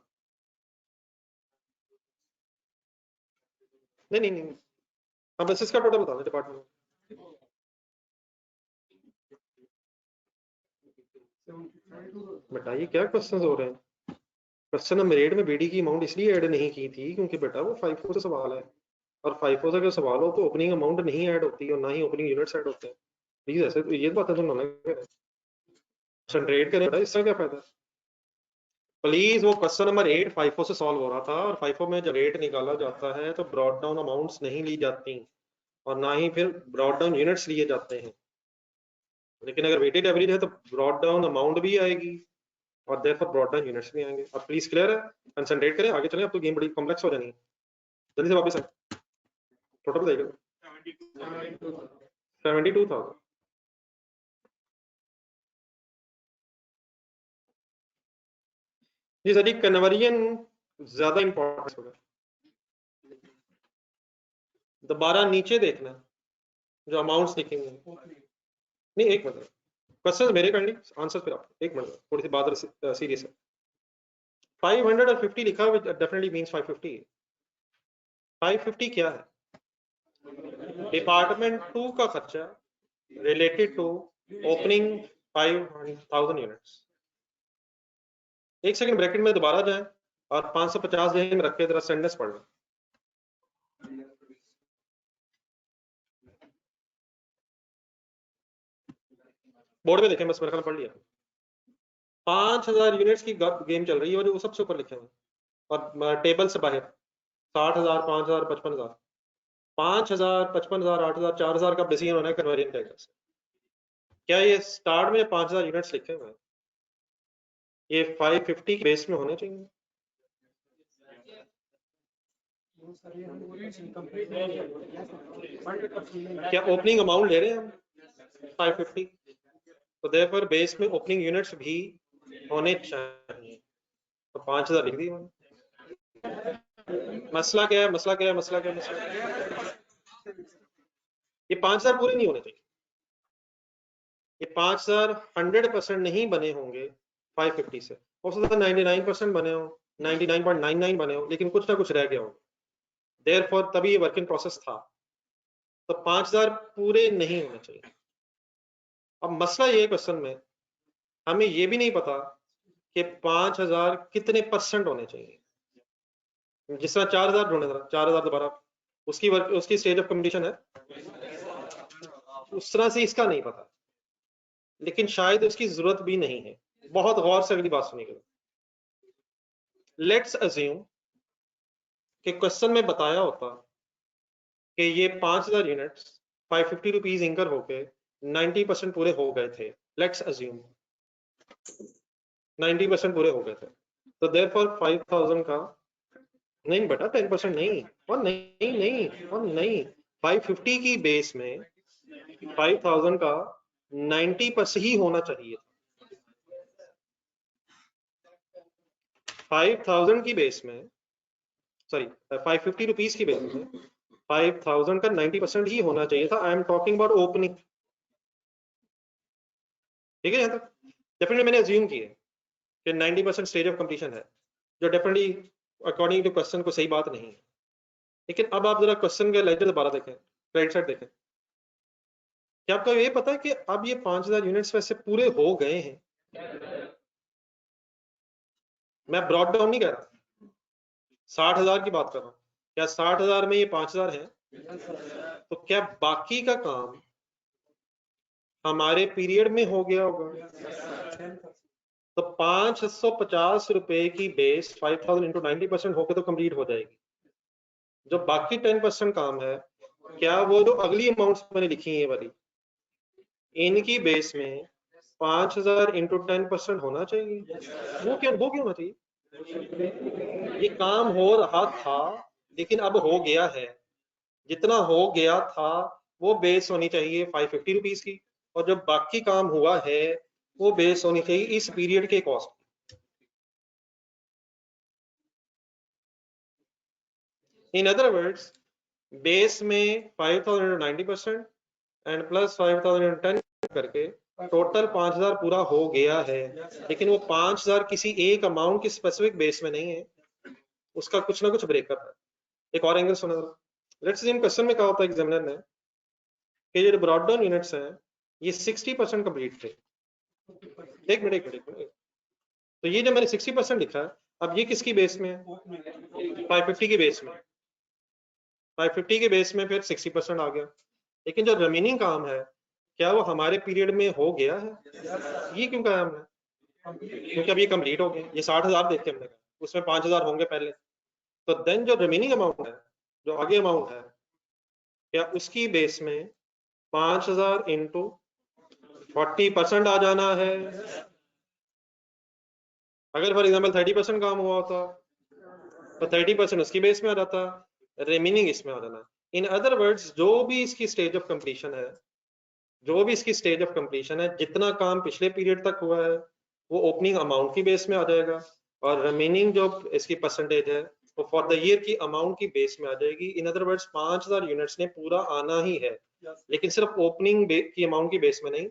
नहीं नहीं नहीं, हाँ बस इसका टोटल बता दें डिपार्टमेंट। बेटा ये क्या क्वेश्चन हो रहे हैं? क्वेश्चन नंबर 8 में बीडी की अमाउंट इसलिए ऐड नहीं की थी क्योंकि बेटा वो फाइफो से सवाल है, और फाइफो से अगर सवाल हो तो ओपनिंग अमाउंट नहीं ऐड होती और ना ही ओपनिंग यूनिट्स ऐड होते हैं। प्लीज ऐसे तो ये बात है, तो कंसंट्रेट करें, इसका क्या फायदा? प्लीज, वो क्वेश्चन नंबर 8 फाइफो से सॉल्व हो रहा था, और फाइफो में जब रेट निकाला जाता है तो ब्रॉड डाउन अमाउंट्स नहीं ली जाती, और ना ही फिर ब्रॉड डाउन यूनिट्स लिए जाते हैं। लेकिन अगर वेटेड एवरेज है तो ब्रॉड डाउन अमाउंट भी आएगी और देयरफॉर ब्रॉट डाउन यूनिट्स भी आएंगे। अब प्लीज क्लियर है, कंसंट्रेट करें, आगे चलें, अब तो गेम बड़ी कॉम्प्लेक्स हो जानी है। जल्दी से वापस आए, टोटल बताइएगा। 72,000। जी सर, कन्वर्जन ज्यादा इंपॉर्टेंट होगा। दोबारा नीचे देखना जो अमाउंट्स लिखेंगे। नहीं एक मिनट, क्वेश्चन मेरे करनी, आंसर फिर आप, एक मिनट थोड़ी सी बात सीरियस है। 500 और 50 लिखा हुआ डेफिनेटली मींस 550। 550 क्या है? डिपार्टमेंट 2 का खर्चा रिलेटेड टू ओपनिंग 5,000 यूनिट्स। एक सेकंड ब्रैकेट में दोबारा जाए और 550 में रख के जरा सेंटेंस पढ़ लें। बोर्ड में देखें, बस मेरे ख्याल पढ़ लिया। 5,000 यूनिट्स की गेम चल रही है और वो सबसे ऊपर लिखे हैं और टेबल से बाहर 60,000, 5,000, 55,000, 5,000, 55,000, 8,000, 4,000 का डिसीजन होना है कन्वर्जन टाइगर से। क्या ये स्टार्ट में 5,000 यूनिट्स लिखे हुए हैं, ये 550 बेस में होने चाहिए? क्या ओपनिंग अमाउंट ले रहे हैं हम 550? तो देयरफॉर बेस में ओपनिंग यूनिट्स भी होने चाहिए। तो 5,000 लिख दी मैंने। मसला क्या है, मसला क्या है, मसला क्या है, मसला क्या है? ये 5,000 पूरे नहीं होने चाहिए। ये 5,000 100% नहीं बने होंगे 550 से, हो सकता है 99% बने हो, 99.99 बने हो, लेकिन कुछ ना कुछ रह गया हो, देयरफॉर तभी ये वर्किंग प्रोसेस था। तो 5,000 पूरे नहीं होने चाहिए। अब मसला ये क्वेश्चन में हमें ये भी नहीं पता कि 5,000 कितने परसेंट होने चाहिए। जिस तरह 4,000 ढूंढे, 4,000 दोबारा उसकी स्टेज ऑफ कंप्लीशन है, उस तरह से इसका नहीं पता, लेकिन शायद उसकी जरूरत भी नहीं है। बहुत गौर से अगली बात सुनिएगा। लेट्स अज्यूम कि क्वेश्चन में बताया होता कि ये 5,000 यूनिट्स 550 रुपीज इंकर होके 90% पूरे हो गए थे। लेट्स अज्यूम 90% पूरे हो गए थे, तो देयरफॉर 5,000 का नहीं बेटा 10% नहीं, और नहीं नहीं और नहीं, 550 की बेस में 5,000 का 90% ही होना चाहिए। 5,000 की बेस में, सॉरी 550 रुपीज की बेस में 5,000 का 90% ही होना चाहिए था। I am talking about opening, ठीक है? यहाँ तक डेफिनेटली मैंने अज्यूम किया कि 90% स्टेज ऑफ कंप्लीशन है, जो डेफिनेटली अकॉर्डिंग टू क्वेश्चन को सही बात नहीं है। लेकिन अब आप जरा क्वेश्चन के लेटर दोबारा देखें, राइट साइड देखें। क्या आपको ये पता है कि अब ये 5,000 यूनिट्स वैसे पूरे हो गए हैं? मैं ब्रॉड डाउन नहीं कह रहा, 60,000 की बात कर रहा हूँ। क्या 60,000 में ये 5,000 है? तो क्या बाकी का काम हमारे पीरियड में हो गया होगा? तो 550 रुपए की बेस 5,000 इंटू 90% होकर तो कंप्लीट हो जाएगी। जो बाकी 10% काम है, क्या वो जो अगली अमाउंट्स मैंने लिखी है वाली, इनकी बेस में 5,000 इंटू 10% होना चाहिए? वो क्यों होना चाहिए? ये काम हो रहा था लेकिन अब हो गया है, जितना हो गया था वो बेस होनी चाहिए 550 रुपीज की, और जो बाकी काम हुआ है वो बेस होनी चाहिए इस पीरियड के cost. In other words, base में 5,000 90% एंड प्लस 5,010 करके टोटल 5,000 पूरा हो गया है, लेकिन वो 5,000 किसी एक अमाउंट की स्पेसिफिक बेस में नहीं है, उसका कुछ ना कुछ ब्रेकअप है। एक और एंगल सुना, लेट्स सी क्वेश्चन में कहा होता है एग्जामिनर ने कि जो ब्रॉड डाउन यूनिट्स हैं ये 60% कंप्लीट थे। एक मिनट, तो ये जो मैंने 60% लिखा है, अब ये किसकी बेस में है? 550 की बेस में। 550 के बेस में फिर 60% आ गया, लेकिन जो रिमेनिंग काम है क्या वो हमारे पीरियड में हो गया है? ये क्यों कहा हमने? क्योंकि अब ये कंप्लीट हो गए, ये 60,000 देखे हमने, उसमें 5,000 होंगे पहले, तो देन जो रिमेनिंग अमाउंट है, जो आगे अमाउंट है, क्या उसकी बेस में 5,000 इंटू 40% आ जाना है? अगर फॉर एग्जाम्पल 30% काम हुआ होता तो 30% उसकी बेस में आ जाता, रिमेनिंग इसमें आ जाना। इन अदर वर्ड्स जो भी इसकी स्टेज ऑफ कंप्लीशन है, जो भी इसकी स्टेज ऑफ कंप्लीशन है, जितना काम पिछले पीरियड तक हुआ है वो ओपनिंग अमाउंट की बेस में आ जाएगा, और रिमेनिंग जो इसकी परसेंटेज है वो फॉर द ईयर की अमाउंट की बेस में आ जाएगी। इन अदर वर्ड्स 5000 यूनिट्स ने पूरा आना ही है, लेकिन सिर्फ ओपनिंग की अमाउंट की बेस में नहीं,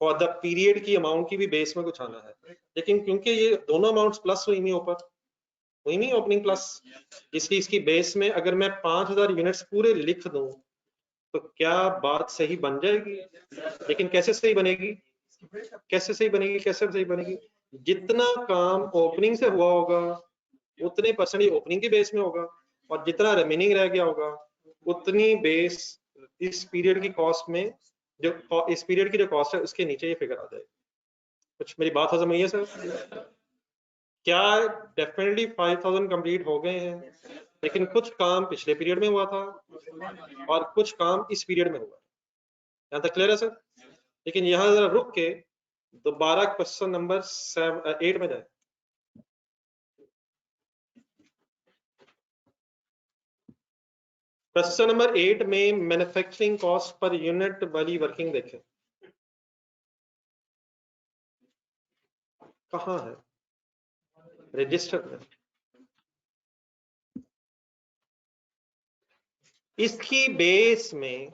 फॉर द पीरियड की अमाउंट की भी बेस में कुछ आना है। लेकिन क्योंकि ये दोनों अमाउंट्स प्लस हुई नहीं, ऊपर हुई नहीं ओपनिंग प्लस, इसलिए इसकी बेस में अगर मैं 5000 यूनिट्स पूरे लिख दूं तो क्या बात सही बन जाएगी? लेकिन कैसे सही बनेगी, कैसे सही बनेगी, कैसे सही बनेगी? जितना काम ओपनिंग से हुआ होगा उतने परसेंट ओपनिंग की बेस में होगा, और जितना रिमेनिंग रह गया होगा उतनी बेस इस पीरियड की कॉस्ट में, जो इस पीरियड की जो कॉस्ट है उसके नीचे ये फिगर आ जाएगी। कुछ मेरी बात समझ में आई है सर? क्या डेफिनेटली 5000 कंप्लीट हो गए हैं, लेकिन कुछ काम पिछले पीरियड में हुआ था और कुछ काम इस पीरियड में हुआ। यहाँ तक क्लियर है सर? लेकिन यहाँ जरा रुक के दोबारा क्वेश्चन नंबर 8 में जाए। क्वेश्चन नंबर 8 में मैन्युफैक्चरिंग कॉस्ट पर यूनिट वाली वर्किंग देखें, कहाँ है? रजिस्टर में। इसकी बेस में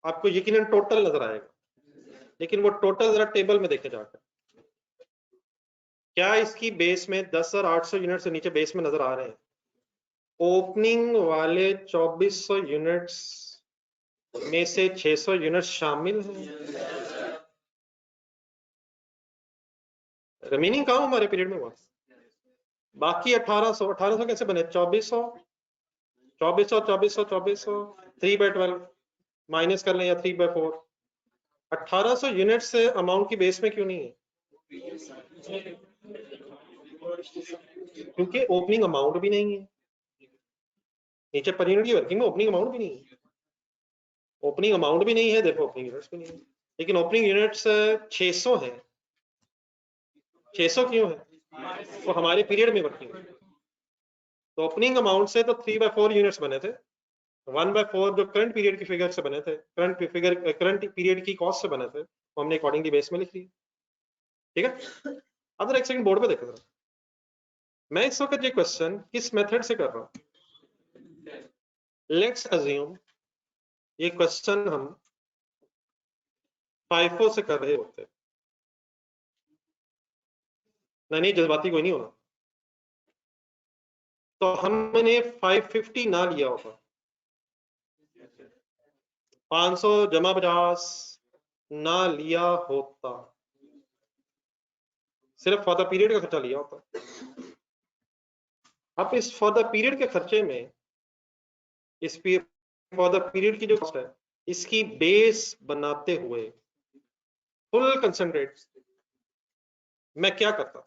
आपको यकीनन टोटल नजर आएगा, लेकिन वो टोटल जरा टेबल में देखे जाकर, क्या इसकी बेस में 10,800 यूनिट से नीचे बेस में नजर आ रहे हैं? ओपनिंग वाले 2400 यूनिट्स में से 600 यूनिट्स शामिल हैं। रिमेनिंग काम हमारे पीरियड में हुआ, बाकी 1800 कैसे बने? 2400 3/12 माइनस कर लें या 3/4, 1800 यूनिट से अमाउंट की बेस में क्यों नहीं है? क्योंकि ओपनिंग अमाउंट भी नहीं है, नीचे पर यूनिट की वर्किंग में ओपनिंग अमाउंट भी नहीं है, ओपनिंग अमाउंट भी नहीं है, देखो ओपनिंग यूनिट्स भी नहीं है, लेकिन ओपनिंग यूनिट्स 600 है। 600 क्यों है? वो हमारे पीरियड में वर्किंग है, तो ओपनिंग अमाउंट से तो 3/4 यूनिट्स बने थे, 1/4 जो करंट पीरियड की फिगर से बने थे, करंट पीरियड की कॉस्ट से बने थे, वो हमने अकॉर्डिंगली बेस में लिख लिया। ठीक है, अब एक सेकंड बोर्ड पे देखो जरा, मैं इस वक्त ये क्वेश्चन किस मेथड से कर रहा हूं। लेट्स अज्यूम ये क्वेश्चन हम FIFO से कर रहे होते, नहीं जज्बाती कोई नहीं होना, तो हमने 550 ना लिया होता, 500 जमा 50 ना लिया होता, सिर्फ फॉर द पीरियड का खर्चा लिया होता। अब इस फॉर द पीरियड के खर्चे में, इस फॉर द पीरियड की जो कॉस्ट है, इसकी बेस बनाते हुए फुल कंसंट्रेट मैं क्या करता?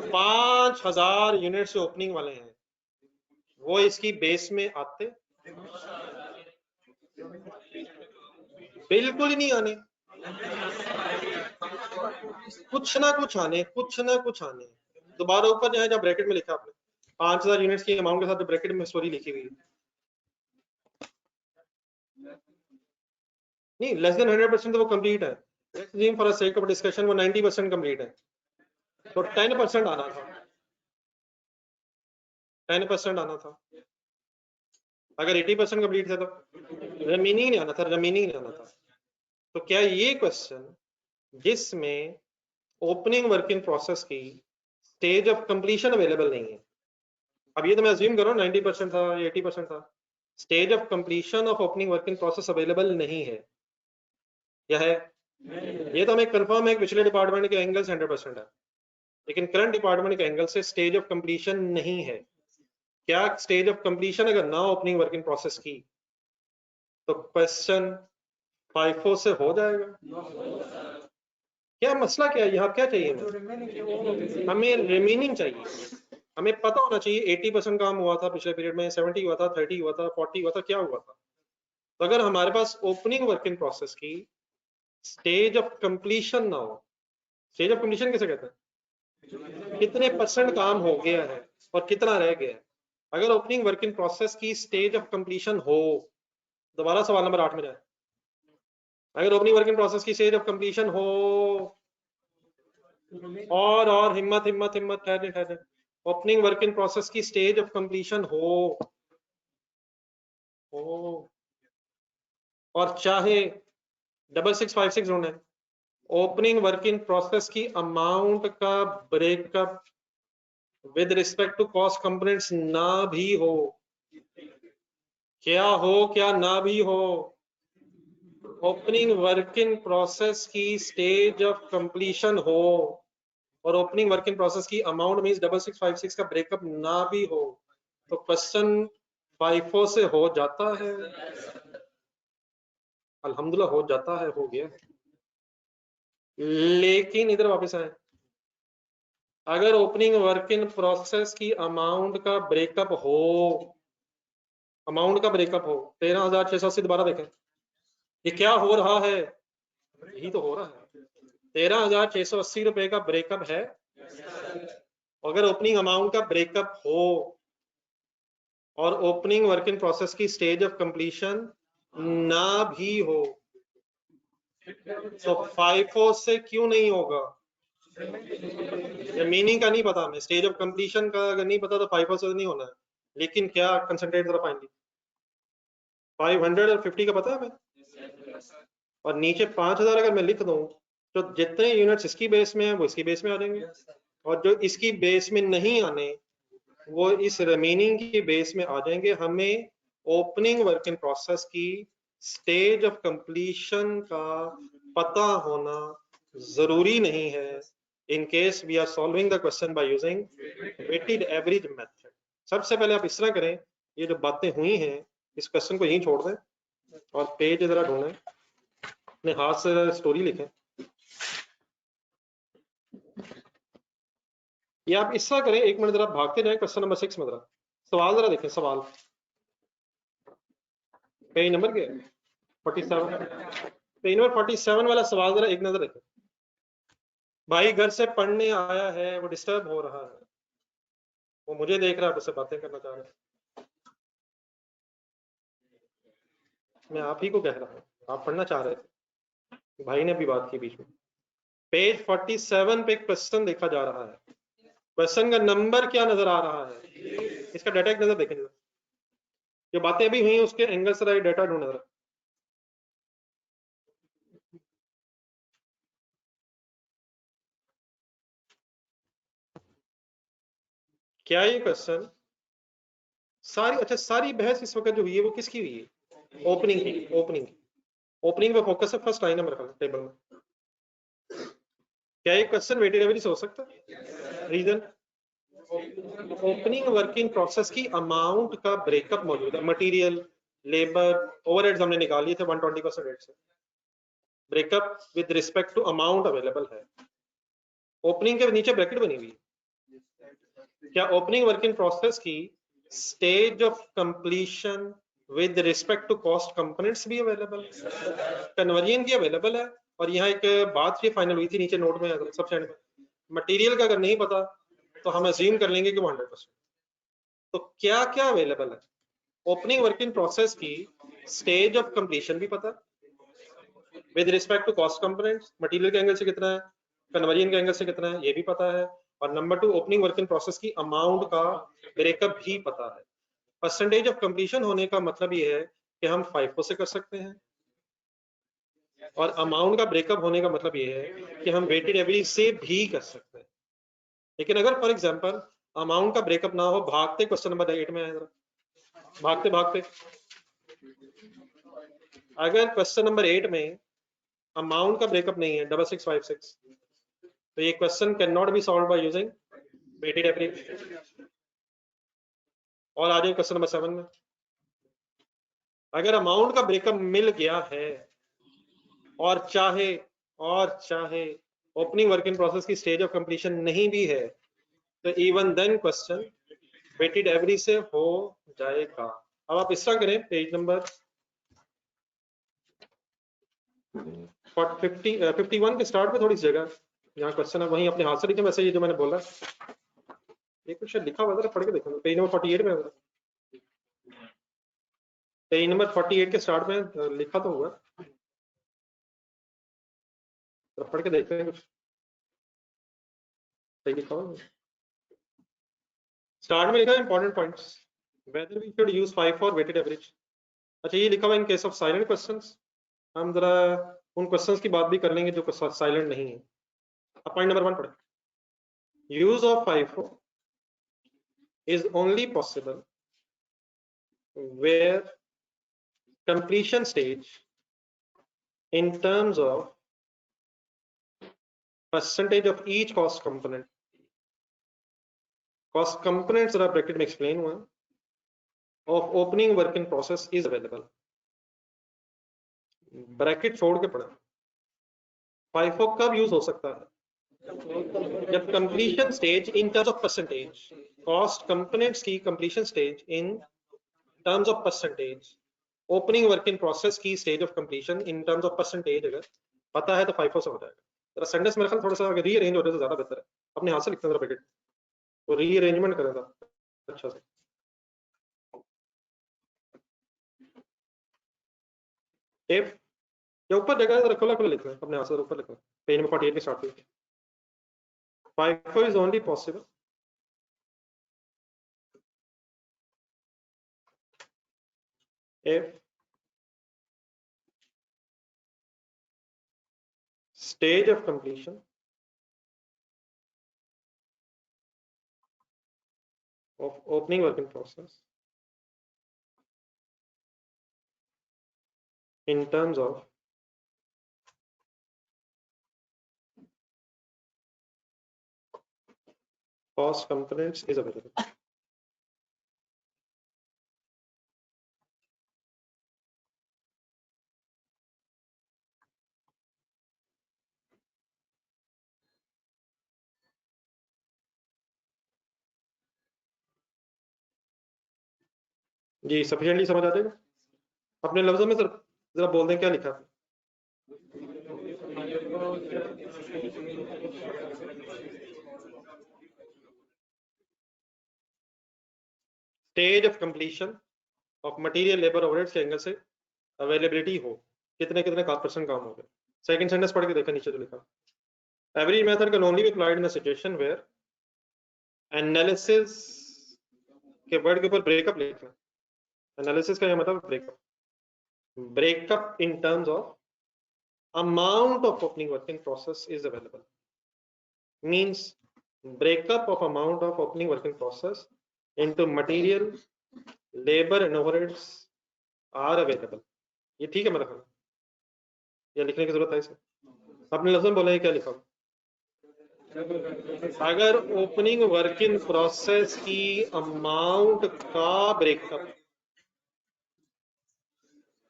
5000 यूनिट से ओपनिंग वाले हैं, वो इसकी बेस में आते? बिल्कुल ही नहीं आने, कुछ ना कुछ आने, कुछ ना कुछ आने। दोबारा ऊपर जाए जब ब्रैकेट में लिखा आपने 5000 यूनिट्स की अमाउंट के साथ जो ब्रैकेट में स्टोरी लिखी हुई है, नहीं लेस देन 100% तो वो कंप्लीट है, for the sake of discussion वो 90% कंप्लीट है, तो 10% आना था, 10% आना था। अगर 80% कंप्लीट थे तो रिमेनिंग नहीं आना था, रिमेनिंग नहीं आना था। तो क्या ये क्वेश्चन जिसमें ओपनिंग वर्किंग प्रोसेस की स्टेज ऑफ कंप्लीशन अवेलेबल नहीं है, अब ये तो मैं अज्यूम कर रहा हूँ 90% था या 80% था, stage of completion of opening working process available नहीं है, या है? ये तो हमें कंफर्म है कि पिछले डिपार्टमेंट के एंगल 100% है, लेकिन करंट डिपार्टमेंट के एंगल से स्टेज ऑफ कंप्लीशन नहीं है। क्या स्टेज ऑफ कंप्लीशन अगर ना ओपनिंग वर्किंग प्रोसेस की तो क्वेश्चन 5-4 से हो जाएगा? क्या मसला क्या है यहाँ, क्या चाहिए हमें? रिमेनिंग चाहिए, हमें पता होना चाहिए 80% काम हुआ था पिछले पीरियड में, 70 हुआ था, 30 हुआ था, 40 हुआ था, क्या हुआ था। तो अगर हमारे पास ओपनिंग वर्किंग प्रोसेस की स्टेज ऑफ कंप्लीशन ना हो, स्टेज ऑफ कंप्लीशन किसे कहते हैं? कितने % काम हो गया है और कितना रह गया है। अगर ओपनिंग वर्क इन प्रोसेस की स्टेज ऑफ कंप्लीशन हो, दोबारा सवाल नंबर 8 में जाए, अगर ओपनिंग वर्क इन प्रोसेस की स्टेज ऑफ कंप्लीशन हो, और हिम्मत हिम्मत हिम्मत, ठहरे, ओपनिंग वर्क इन प्रोसेस की स्टेज ऑफ कंप्लीशन हो और चाहे 6656 ढूंढे, ओपनिंग वर्क इन प्रोसेस की अमाउंट का breakup with respect to cost components ना भी हो, क्या हो क्या ना भी हो, ओपनिंग वर्क इन प्रोसेस की स्टेज ऑफ कंप्लीशन हो और ओपनिंग वर्क इन प्रोसेस की अमाउंट मींस 6656 का ब्रेकअप ना भी हो, तो क्वेश्चन 54 से हो जाता है। अल्हम्दुलिल्लाह हो जाता है, हो गया। लेकिन इधर वापस आए, अगर ओपनिंग वर्क इन प्रोसेस की अमाउंट का ब्रेकअप हो, अमाउंट का ब्रेकअप हो 13,680, दोबारा देखें ये क्या हो रहा है, यही तो हो रहा है। 13,680 रुपए का ब्रेकअप है। अगर ओपनिंग अमाउंट का ब्रेकअप हो और ओपनिंग वर्क इन प्रोसेस की स्टेज ऑफ कंप्लीशन ना भी हो, तो 54 से क्यों नहीं होगा? मीनिंग का नहीं पता हमें, स्टेज ऑफ कंप्लीशन का अगर नहीं पता तो 54 से नहीं होना है। लेकिन क्या कंसंट्रेट जरा फाइनली 550 का पता है हमें, और नीचे 5000 अगर मैं लिख दूं तो जितने यूनिट्स इसकी बेस में है वो इसकी बेस में आ जाएंगे, और जो इसकी बेस में नहीं आने वो इस रिमेनिंग की बेस में आ जाएंगे। हमें ओपनिंग वर्क इन प्रोसेस की स्टेज ऑफ कंप्लीशन का पता होना जरूरी नहीं है in case we are solving the question by using weighted average method. सबसे पहले आप इस तरह करें, ये जो बातें हुई हैं इस क्वेश्चन को यहीं छोड़ दें और पेज जरा ढूंढें, अपने हाथ से स्टोरी लिखें। ये आप इस तरह करें, 1 मिनट जरा भागते जाएं क्वेश्चन नंबर 6 में, जरा सवाल जरा देखें। सवाल पेज नंबर क्या है? 47। पेज नंबर 47 वाला सवाल जरा एक नजर देखें। भाई घर से पढ़ने आया है, वो डिस्टर्ब हो रहा है, वो मुझे देख रहा है, उससे बातें करना चाह रहा है। मैं आप ही को कह रहा हूँ, आप पढ़ना चाह रहे थे, भाई ने भी बात की बीच में। पेज 47 पे क्वेश्चन देखा जा रहा है, क्वेश्चन का नंबर क्या नजर आ रहा है, इसका डाटा एक नजर देखें। जो बातें अभी हुई उसके एंगल से डाटा ढूंढ रहा। क्या ये क्वेश्चन सारी, अच्छा सारी बहस इस वक्त जो हुई है वो किसकी हुई है? ओपनिंग की। ओपनिंग पे फोकस है, फर्स्ट लाइन नंबर टेबल में। क्या ये क्वेश्चन वेटेड एवरेज हो सकता है? रीजन, ओपनिंग वर्किंग प्रोसेस की अमाउंट का ब्रेकअप मौजूद है, मटेरियल लेबर ओवरहेड्स हमने निकाल लिए थे 120% रेट से, breakup with respect to amount available है। ओपनिंग के नीचे ब्रैकेट बनी हुई है। क्या ओपनिंग वर्किंग प्रोसेस की stage of completion with respect to cost components भी अवेलेबल है? कन्वर्जन की अवेलेबल है। और यहाँ एक बात ये फाइनल हुई थी नीचे नोट में, सबसे एंड में, मटेरियल का अगर नहीं पता तो हम अज्यूम कर लेंगे कि 100%। तो क्या क्या अवेलेबल है? ओपनिंग वर्किंग प्रोसेस की स्टेज ऑफ कंप्लीशन भी पता with respect to cost components, material के एंगल से कितना है, कन्वर्जन के एंगल से कितना है, ये भी पता है। और नंबर 2, ओपनिंग वर्किंग प्रोसेस की अमाउंट का ब्रेकअप भी पता है। परसेंटेज ऑफ कंप्लीशन होने का मतलब ये है कि हम 5 से कर सकते हैं, और अमाउंट का ब्रेकअप होने का मतलब ये है कि हम वेटेड एवरेज से भी कर सकते हैं। लेकिन अगर फॉर एग्जांपल अमाउंट का ब्रेकअप ना हो, भागते क्वेश्चन नंबर 8 में आए, भागते भागते अगर क्वेश्चन नंबर 8 में अमाउंट का ब्रेकअप नहीं है 6656, तो ये question can not be solve by using weighted average. और आ जाए क्वेश्चन नंबर 7 में, अगर अमाउंट का ब्रेकअप मिल गया है और चाहे ओपनिंग वर्किंग प्रोसेस की स्टेज ऑफ कंप्लीशन नहीं भी है, तो even then question weighted average से हो जाएगा। अब आप इस तरह करें, पेज नंबर 51 के स्टार्ट पे थोड़ी सी जगह यहाँ क्वेश्चन है वहीं अपने हाथ से लिखे, वैसे ये जो मैंने बोला ये कुछ लिखा हुआ, पढ़ के देखो पेज नंबर 48 में, पेज नंबर 48 के स्टार्ट में लिखा तो हुआ, तो पढ़ के देखते हैं कुछ सही लिखा हुआ। स्टार्ट में लिखा है important points, whether we should use 5 for weighted average. अच्छा ये लिखा हुआ in case of silent questions, हम जरा उन क्वेश्चंस की बात भी कर लेंगे जो साइलेंट नहीं है। अब पॉइंट नंबर 1 पढ़े, use of FIFO is only possible where completion stage in terms of percentage of each cost component, cost components जरा ब्रैकेट में एक्सप्लेन हुआ, of opening work in process is available, bracket छोड़ के पढ़ा। FIFO कब use हो सकता है? जब completion stage in terms of percentage, cost components की completion stage in terms of percentage, opening work in process की stage of completion in terms of percentage अगर पता है तो FIFO से हो जाएगा। जरा सेंटेंस मेरे ख्याल थोड़ा सा अगर रीअरेंज हो रहा है तो ज्यादा बेहतर है, अपने हाथ से लिखते हैं जरा ब्रैकेट, तो रीअरेंजमेंट करेगा अच्छा से। इफ या ऊपर जगह जरा खुला खुला लिखना है, अपने हाथ से ऊपर लिखना है, पेज नंबर 48 के स्टार्ट में। FIFO is only possible if stage of completion of opening work in process in terms of cost components is available. जी सफिशिएंटली समझ आ जाएगा? अपने लफ्जों में जरा बोल दें क्या लिखा है। Stage of completion of material labour overheads के एंगल से अवेलेबिलिटी हो, कितने कितने % काम हो गए। सेकंड सेंटेंस पढ़ के देखा नीचे जो लिखा, every method can only be applied in a situation where analysis के वर्ड के ऊपर ब्रेकअप लिखना। एनालिसिस का मतलब breakup, breakup in terms of amount of opening work in process is available, means breakup of amount of opening work in process into material, labor and overheads are available। ये ठीक है मेरा ख्याल, ये लिखने की जरूरत है इसे, अपने लफ्ज़ में बोले क्या लिखा। अगर ओपनिंग वर्क इन प्रोसेस की अमाउंट का ब्रेकअप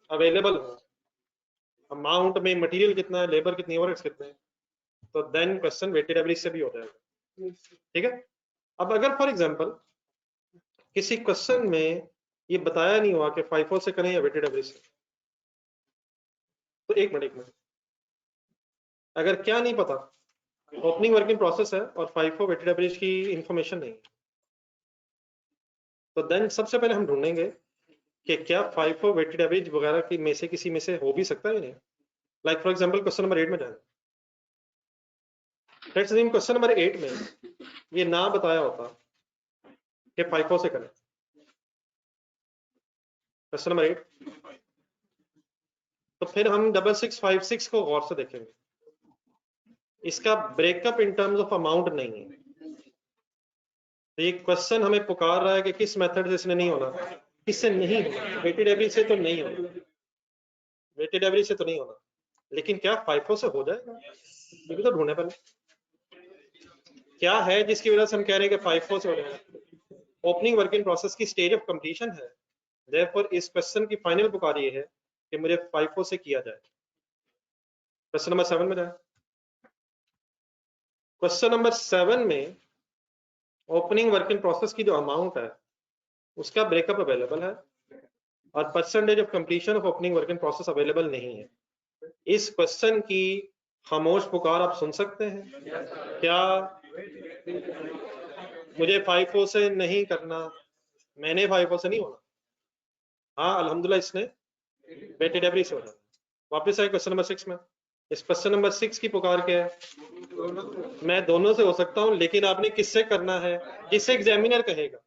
अवेलेबल हो, अमाउंट में मटेरियल कितना है, लेबर कितनी, ओवरहेड्स कितने हैं, तो देन क्वेश्चन वेटेड एवरेज से भी हो जाएगा। ठीक है। अब अगर फॉर एग्जांपल किसी क्वेश्चन में ये बताया नहीं हुआ कि FIFO से करें या वेटेड एवरेज से, तो एक मिनट अगर क्या नहीं पता, ओपनिंग वर्किंग प्रोसेस है और FIFO वेटेड एवरेज की इंफॉर्मेशन नहीं है, तो देन सबसे पहले हम ढूंढेंगे कि क्या FIFO वेटेड एवरेज वगैरह की में से किसी में से हो भी सकता है नहीं। Like for example question number 8 में जाए, लेट्स अज्यूम क्वेश्चन नंबर 8 में ये ना बताया होता कि FIFO से करें, क्वेश्चन नंबर 8, तो फिर हम 6656 को गौर से देखेंगे, इसका breakup in terms of amount नहीं है, तो ये क्वेश्चन हमें पुकार रहा है कि किस मेथड से इसने नहीं होना, किससे नहीं होना, वेटेड एवरेज से तो नहीं होना, वेटेड एवरेज से तो नहीं होना, लेकिन क्या FIFO से हो जाएगा, ये भी तो ढूंढने पहले क्या है जिसकी वजह से हम कह रहे हैं कि FIFO से हो जाएगा। ओपनिंग वर्क इन प्रोसेस की स्टेज ऑफ कंप्लीशन है, देयरफॉर इस क्वेश्चन की फाइनल पुकार ये है कि मुझे FIFO से किया जाए। क्वेश्चन नंबर 7 में जाए, क्वेश्चन नंबर 7 में ओपनिंग वर्क इन प्रोसेस की जो अमाउंट है उसका ब्रेकअप अवेलेबल है और percentage of completion of opening work in process available नहीं है। इस क्वेश्चन की खामोश पुकार आप सुन सकते हैं? क्या मुझे FIFO से नहीं करना, मैंने FIFO से नहीं होना। हाँ अल्हम्दुलिल्लाह इसने वेटेड एवरेज से होना। वापस आए क्वेश्चन नंबर 6 में। इस क्वेश्चन नंबर 6 की पुकार क्या है? मैं दोनों से हो सकता हूं, लेकिन आपने किससे करना है? जिससे एग्जामिनर कहेगा।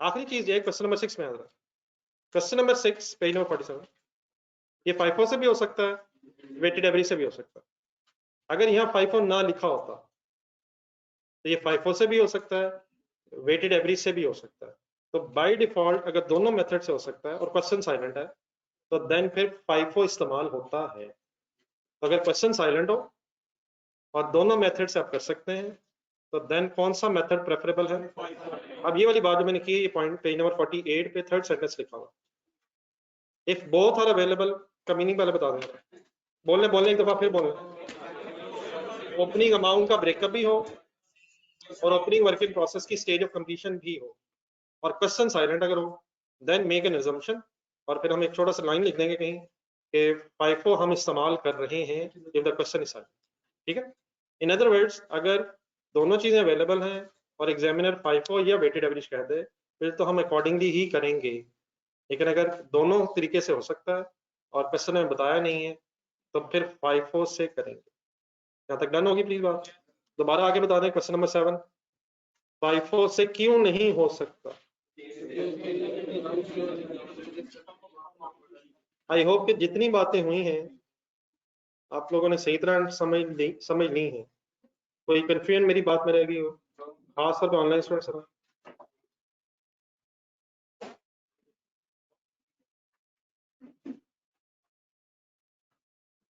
आखिरी चीज ये क्वेश्चन नंबर 6 में आ रहा है। क्वेश्चन नंबर 6 पेज नंबर 47, ये FIFO से भी हो सकता है, वेटेड एवरेज से भी हो सकता है। अगर यहाँ FIFO ना लिखा होता तो ये FIFO से भी हो सकता है, वेटेड एवरेज से भी हो सकता है। तो बाय डिफॉल्ट अगर दोनों मेथड से हो सकता है और क्वेश्चन साइलेंट है तो देन फिर FIFO इस्तेमाल होता है। तो अगर क्वेश्चन साइलेंट हो और दोनों मेथड से आप कर सकते हैं तो देन कौन सा मेथड प्रेफरेबल है? अब ये वाली बात जो मैंने की, ये पॉइंट पेज नंबर 48 पे थर्ड सेंटेंस लिखा हुआ, इफ बोथ आर अवेलेबल का मीनिंग पहले बता दें। बोलने एक दफा फिर बोलने। ओपनिंग अमाउंट का ब्रेकअप भी हो और ओपनिंग वर्किंग प्रोसेस की स्टेज ऑफ कंप्लीशन भी हो और क्वेश्चन साइलेंट अगर हो, देन मेक एन अजम्पशन, और फिर हम एक छोटा सा लाइन लिख देंगे कहीं कि FIFO हम इस्तेमाल कर रहे हैं if the question is silent. ठीक है? इन अदर वर्ड्स, अगर दोनों चीजें अवेलेबल हैं और एग्जामिनर FIFO या वेटेड एवरेज कह दे, फिर तो हम अकॉर्डिंगली ही करेंगे। लेकिन अगर दोनों तरीके से हो सकता है और क्वेश्चन में बताया नहीं है तो फिर FIFO से करेंगे। यहाँ तक डन होगी प्लीज बात? दोबारा आगे बता दें क्वेश्चन नंबर 7, FIFO से क्यों नहीं हो सकता? आई होप कि जितनी बातें हुई हैं आप लोगों ने सही तरह समझ ली है। कोई कंफ्यूजन मेरी बात में रह गई हो, खास तौर पर ऑनलाइन स्टूडेंट्स?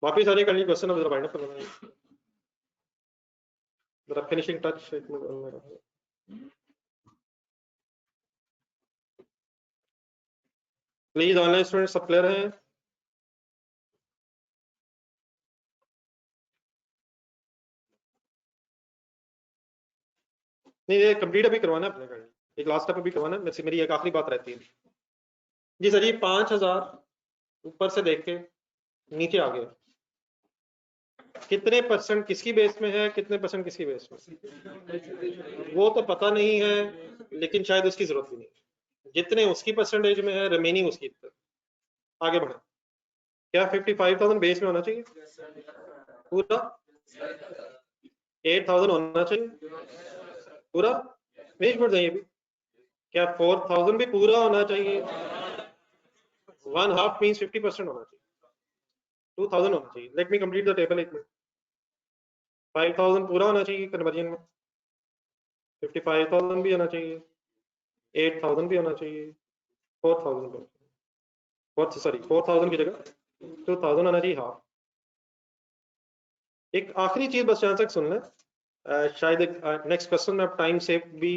वापिस आने कर लिए क्वेश्चन, अब जरा बाइंड अप करना, जरा finishing touch please. Online student सब क्लियर हैं? नहीं, ये कंप्लीट अभी करवाना है अपने, एक लास्ट स्टेप अभी करवाना है। मेरी एक आखिरी बात रहती है जी सर। ये 5000 ऊपर से देख के नीचे आ गया, कितने परसेंट किसकी बेस में है, कितने परसेंट किसकी बेस में, वो तो पता नहीं है, लेकिन शायद उसकी जरूरत भी नहीं। जितने उसकी परसेंटेज में है, रिमेनिंग उसकी तरफ आगे बढ़े। क्या 55,000 बेस में होना चाहिए पूरा? 8,000 होना चाहिए पूरा? पेज पर जाइए भी। क्या 4,000 भी पूरा होना चाहिए? 1/2 मीन्स 50% होना चाहिए। 2,000 होना चाहिए। Let me complete the table. 5,000 पूरा होना चाहिए कन्वर्जन में, 55,000 भी होना चाहिए, 8,000 भी होना चाहिए, 4,000 भी, 4,000 की जगह 2,000 होना चाहिए हाफ। एक आखिरी चीज बस यहाँ तक सुन लें, शायद नेक्स्ट क्वेश्चन में अब टाइम सेव भी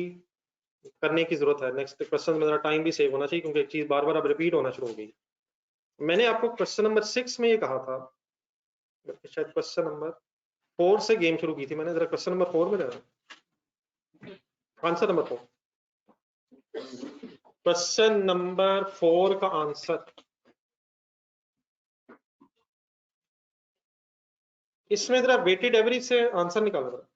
करने की जरूरत है। नेक्स्ट क्वेश्चन में जरा टाइम भी सेव होना चाहिए, क्योंकि एक चीज बार बार अब रिपीट होना शुरू हो गई। मैंने आपको क्वेश्चन नंबर 6 में ये कहा था, शायद क्वेश्चन नंबर 4 से गेम शुरू की थी मैंने। जरा क्वेश्चन नंबर 4 में जाना, आंसर नंबर 4, क्वेश्चन नंबर 4 का आंसर। इसमें जरा वेटेड एवरेज से आंसर निकालना जरा।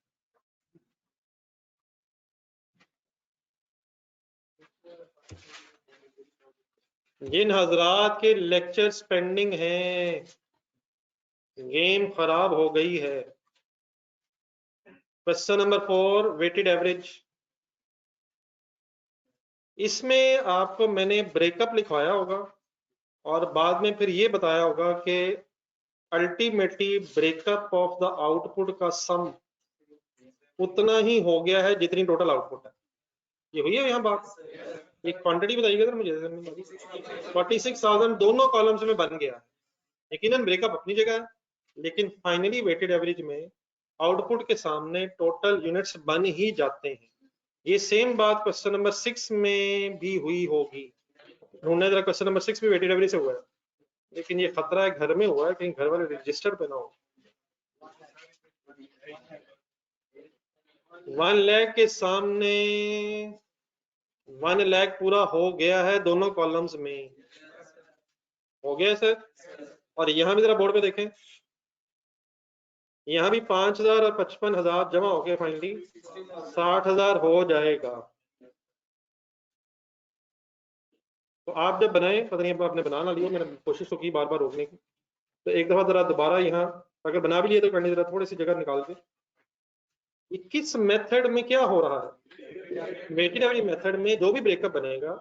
जिन हजरात के लेक्चर पेंडिंग हैं, गेम खराब हो गई है। क्वेश्चन नंबर 4 वेटेड एवरेज, इसमें आपको मैंने ब्रेकअप लिखवाया होगा और बाद में फिर ये बताया होगा कि ultimately breakup of the output का सम उतना ही हो गया है जितनी टोटल आउटपुट है। ये हुई है यहाँ बात? एक क्वांटिटी बताइएगा सर मुझे। 46,000 दोनों कॉलम्स में बन गया है। यकीनन ब्रेकअप अपनी जगह है, लेकिन फाइनली वेटेड एवरेज में आउटपुट के सामने टोटल यूनिट्स बन ही जाते हैं। ये सेम बात क्वेश्चन नंबर 6 में भी हुई होगी। ढूंढने जरा, क्वेश्चन नंबर 6 भी वेटेड एवरेज से हुआ है, लेकिन ये खतरा है घर में हुआ है, कहीं घर वाले रजिस्टर पे ना हो। 1 लाख के सामने 1 लाख पूरा हो गया है दोनों कॉलम्स में। हो गया सर? और यहाँ भी जरा बोर्ड पे देखें, यहाँ भी 5,000 और 55,000 जमा हो गए, फाइनली 60,000 हो जाएगा। तो आप जब बनाए, पता नहीं आपने बना ना लिया, मैंने कोशिश तो की बार बार रोकने की, तो एक दफा जरा दोबारा यहाँ अगर बना भी लिए तो करने जरा थोड़ी सी जगह निकाल के, किस मेथड में क्या हो रहा है। वेटेड एवरेज मेथड में जो भी ब्रेकअप बनेगा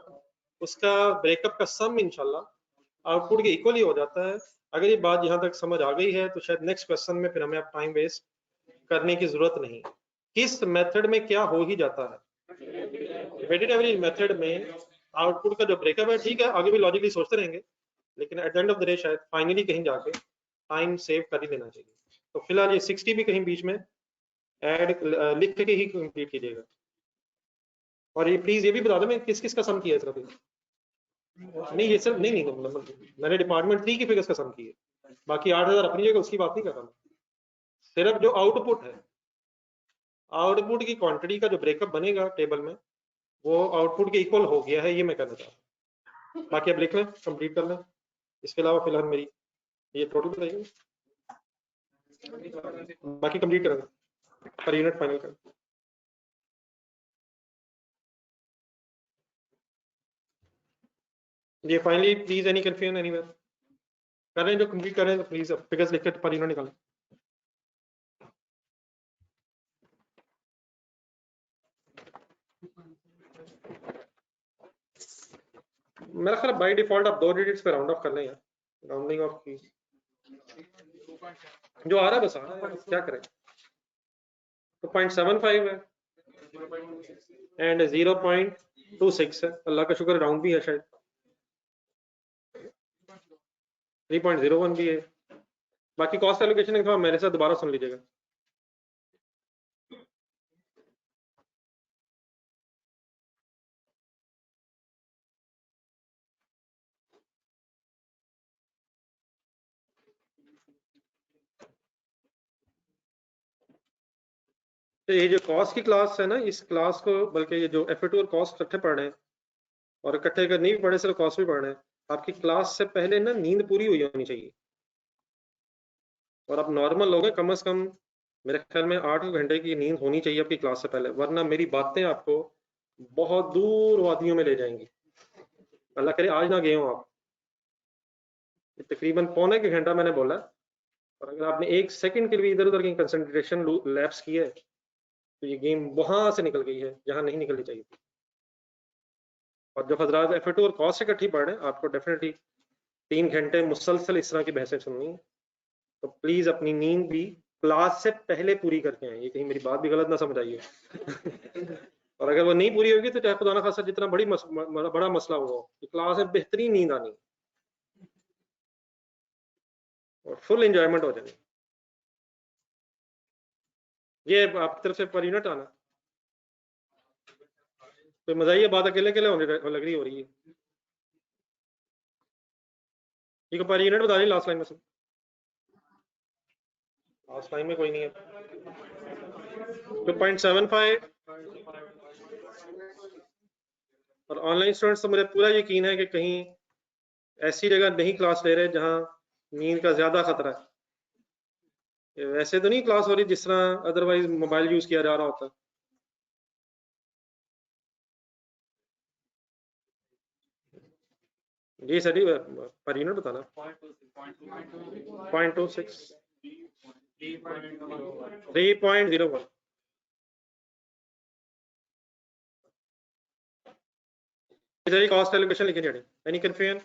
उसका ब्रेकअप का सम इंशाल्लाह आउटपुट के इक्वली हो जाता है। अगर ये बात यहाँ तक समझ आ गई है तो शायद नेक्स्ट क्वेश्चन में फिर हमें अब टाइम वेस्ट करने की जरूरत नहीं। किस मेथड में क्या हो ही जाता है। वेटेड एवरेज मेथड में आउटपुट का जो ब्रेकअप है, ठीक है, आगे भी लॉजिकली सोचते रहेंगे, लेकिन at the end of the day शायद फाइनली कहीं जाके टाइम सेव कर ही लेना चाहिए। तो फिलहाल ये 60 भी कहीं बीच में ऐड लिख के ही कंप्लीट कीजिएगा। और ये प्लीज ये भी बता दो मैं किस किस का सम किया है सिर्फ, नहीं ये सिर्फ नहीं मैंने डिपार्टमेंट 3 की फिगर्स का सम किया, बाकी 8,000 अपनी जगह, उसकी बात नहीं कर रहा मैं, सिर्फ जो आउटपुट है, आउटपुट की क्वांटिटी का जो ब्रेकअप बनेगा टेबल में वो आउटपुट के इक्वल हो गया है, ये मैं कहना चाहता हूँ। बाकी अब लिख लें, कंप्लीट कर लें। इसके अलावा फिलहाल मेरी ये टोटल बताइए, बाकी कंप्लीट करेंगे पर यूनिट फाइनल कर। ये finally please any confusion anywhere कर रहे हैं, जो कंप्लीट कर रहे हैं तो प्लीज फिगर्स लिख के पर यूनिट निकालें। मेरा ख्याल बाय डिफॉल्ट आप 2 डिजिट्स पे राउंड ऑफ कर लें यार, राउंडिंग ऑफ की जो आ रहा है बस आ रहा है, क्या करें। तो 0.75 है एंड 0.26 है, अल्लाह का शुक्र राउंड भी है, शायद 3.01 भी है। बाकी कॉस्ट एलोकेशन एक मेरे साथ दोबारा सुन लीजिएगा। तो ये जो कॉस्ट की क्लास है ना, इस क्लास को, बल्कि ये जो F2 और कॉस्ट इकट्ठे पढ़ रहे हैं और इकट्ठे अगर नहीं भी पढ़े सिर्फ कॉस्ट भी पढ़ रहे हैं, आपकी क्लास से पहले ना नींद पूरी हुई होनी चाहिए। और आप नॉर्मल लोग हैं, कम से कम मेरे ख्याल में 8 घंटे की नींद होनी चाहिए आपकी क्लास से पहले, वरना मेरी बातें आपको बहुत दूर वादियों में ले जाएंगी। अल्लाह करे आज ना गए हो आप। तकरीबन पौने के घंटा मैंने बोला, और अगर आपने 1 सेकंड के लिए इधर उधर की कंसंट्रेशन लैप्स की है तो ये गेम वहां से निकल गई है जहां नहीं निकलनी चाहिए थी। और जो हजरात F2 और कॉस्ट से इकट्ठी पढ़ रहे हैं, आपको डेफिनेटली 3 घंटे मुसलसल इस तरह की बहसें सुननी है। तो प्लीज अपनी नींद भी क्लास से पहले पूरी करके आए, ये कहीं मेरी बात भी गलत ना समझ आइए। और अगर वो नहीं पूरी होगी तो चाहे खुदा ना खासा जितना बड़ा मसला हो, क्लास में बेहतरीन नींद आनी और फुल एंजॉयमेंट हो जानी। ये आपकी तरफ से पर यूनिट आना तो मजा ही है, बात अकेले अकेले होने लग रही हो रही है। ठीक है, पर यूनिट बता दी लास्ट लाइन में से, लास्ट लाइन में कोई नहीं है। 2.75 और ऑनलाइन स्टूडेंट्स तो मुझे पूरा यकीन है कि कहीं ऐसी जगह नहीं क्लास ले रहे जहां नींद का ज्यादा खतरा है। वैसे तो नहीं क्लास हो रही जिस तरह अदरवाइज मोबाइल यूज किया जा रहा होता है। जी सर, पर यूनिट बताना। 0.26 3.01 इधर कॉस्ट एलोकेशन लिखे जाए। Any confusion?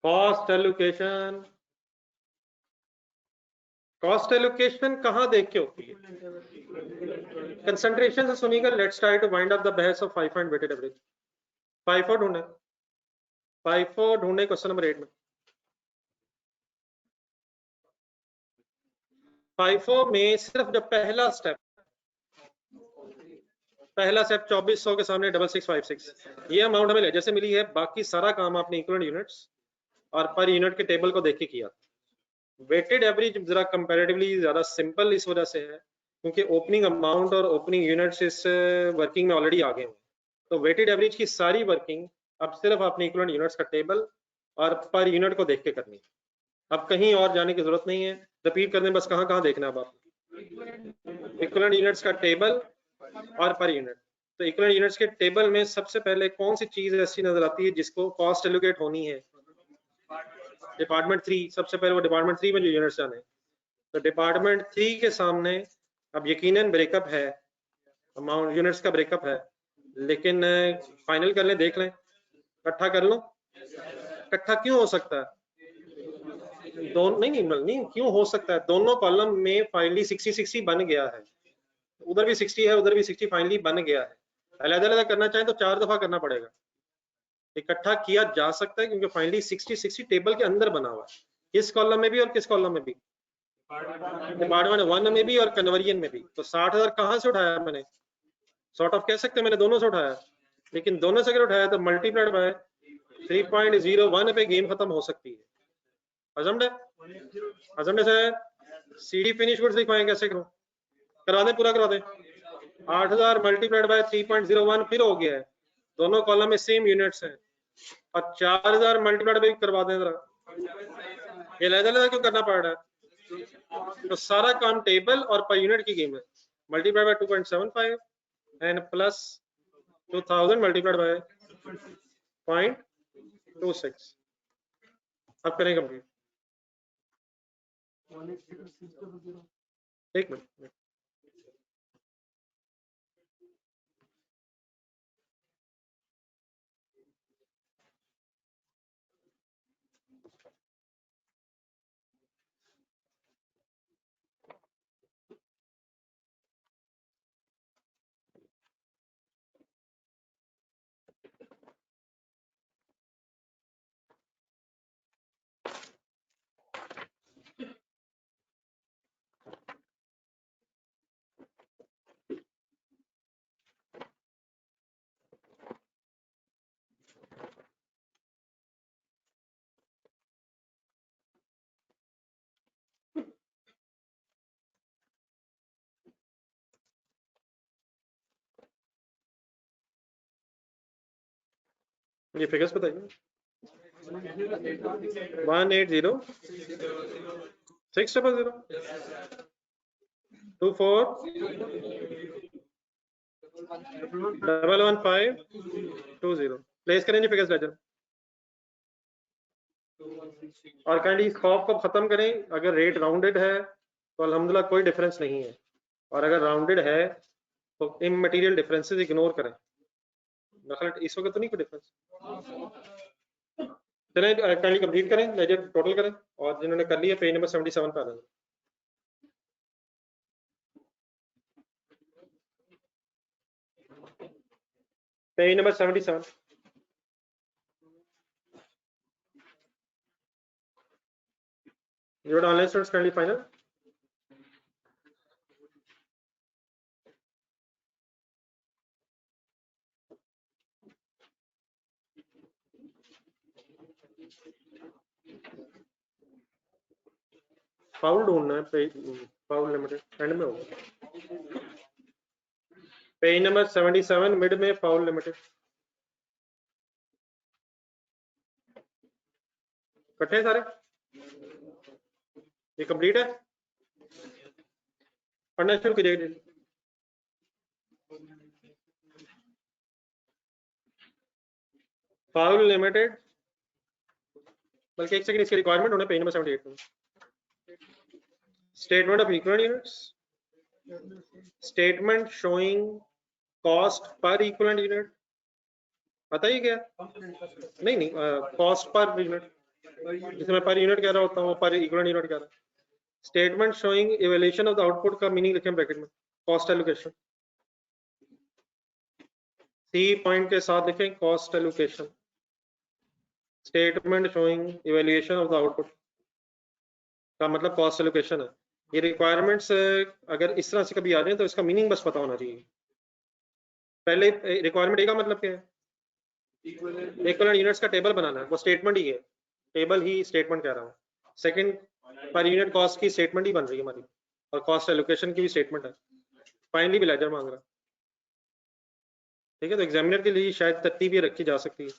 Cost allocation, cost allocation कहां देख के होती है? कंसंट्रेशन से सुनिएगा। Let's try to wind up the बहस of FIFO and weighted average. FIFO ढूंढे, FIFO ढूंढे क्वेश्चन नंबर 8 में। FIFO में सिर्फ जब पहला स्टेप 2400 के सामने 6656 ये अमाउंट हमें जैसे मिली है, बाकी सारा काम आपने इक्विवेलेंट यूनिट्स और पर यूनिट के टेबल को देख के किया। वेटेड एवरेज जरा कंपैरेटिवली ज्यादा सिंपल इस वजह से है क्योंकि ओपनिंग अमाउंट और ओपनिंग यूनिट्स इस वर्किंग में ऑलरेडी आ गए हैं। तो वेटेड एवरेज की सारी वर्किंग अब सिर्फ अपने इक्विवेलेंट यूनिट्स का टेबल और पर यूनिट को देख के करनी है, अब कहीं और जाने की जरूरत नहीं है। रिपीट करने बस कहाँ कहाँ देखना है अब आप इक्विवेलेंट यूनिट्स का टेबल और पर यूनिट। तो इक्विवेलेंट यूनिट्स के टेबल में सबसे पहले कौन सी चीज ऐसी नजर आती है जिसको कॉस्ट एलोकेट होनी है? डिपार्टमेंट 3, सबसे पहले वो डिपार्टमेंट 3 में जो यूनिट्स जाने, तो डिपार्टमेंट 3 के सामने अब यकीनन ब्रेकअप है, अमाउंट यूनिट्स का ब्रेकअप है, लेकिन फाइनल कर लें, देख लें, इकट्ठा कर लो। इकट्ठा क्यों हो सकता है? दोनों नहीं क्यों हो सकता है? दोनों कॉलम में फाइनली 60-60 बन गया है, उधर भी 60 है उधर भी 60 फाइनली बन गया है। अलग-अलग करना चाहें तो 4 दफा करना पड़ेगा, इकट्ठा किया जा सकता है क्योंकि फाइनली 60-60 टेबल के अंदर बना हुआ है, किस कॉलम में भी और किस कॉलम में भी, डिपार्टमेंट 1 में भी और कन्वर्जन में भी। तो 60,000 कहाँ से उठाया मैंने? सॉर्ट ऑफ कह सकते हैं मैंने दोनों से उठाया, लेकिन दोनों से अगर उठाया तो मल्टीप्लाइड बाय 3.01 पे गेम खत्म हो सकती है। अजम्ड है? अजम्ड से सीडी फिनिश गुड्स दिखवाएं, कैसे करो? करा दें, पूरा करा दें। 8,000 मल्टीप्लाइड बाय 3.01 फिर हो गया है, दोनों कॉलम में सेम यूनिट्स हैं, और 4,000 मल्टीप्लाइड बाय करवा दें जरा, ये अलग-अलग क्यों करना पड़ रहा है? तो सारा काम टेबल और पर यूनिट की गेम है। Multiplied by 2.75 and plus 2000 multiplied by 0.26। अब करें कंप्लीट। एक मिनट, ये फिगर्स बताइए। 180 600 24 11520 प्लेस करें जी फिगर्स लेजर, और काइंडली इस खौफ को खत्म करें। अगर रेट राउंडेड है तो अल्हम्दुलिल्लाह कोई डिफरेंस नहीं है, और अगर राउंडेड है तो इममटेरियल डिफरेंसेस इग्नोर करें। इस वक्त तो नहीं कोई डिफरेंस। चलें काइंडली कंप्लीट करें, लेजर टोटल करें, और जिन्होंने कर लिया पेज नंबर 77 पर आ जाए। Page number 77। Your online students currently final. Foul ढूंढना है, पेज फाउल लिमिटेड एंड में होगा। पेज नंबर 77 मिड में फाउल लिमिटेड। इकट्ठे सारे ये कंप्लीट है, पढ़ना शुरू कीजिए। फाउल लिमिटेड, बल्कि एक सेकंड, इसकी रिक्वायरमेंट होना पेज नंबर 78 में। Statement of equivalent units, statement showing cost per equivalent unit, पता ही क्या? नहीं कॉस्ट पर यूनिट, जिसे मैं पर यूनिट कह रहा होता हूँ पर इक्विवेलेंट यूनिट कह रहा है। Statement showing evaluation of the output का मीनिंग लिखें ब्रैकेट में, कॉस्ट एलोकेशन। सी पॉइंट के साथ लिखें cost allocation. Statement showing evaluation of the output का मतलब कॉस्ट एलोकेशन है। ये रिक्वायरमेंट्स अगर इस तरह से कभी आ जाए तो इसका मीनिंग बस पता होना चाहिए। पहले रिक्वायरमेंट ए का मतलब क्या है? इक्विवेलेंट यूनिट्स का टेबल बनाना है, वो स्टेटमेंट ही है, टेबल ही स्टेटमेंट कह रहा हूँ। सेकंड पर यूनिट कॉस्ट की स्टेटमेंट ही बन रही है हमारी, और कॉस्ट एलोकेशन की भी स्टेटमेंट है, फाइनली भी लेजर मांग रहा है। ठीक है, तो एग्जामिनर के लिए शायद तरतीब ये रखी जा सकती है,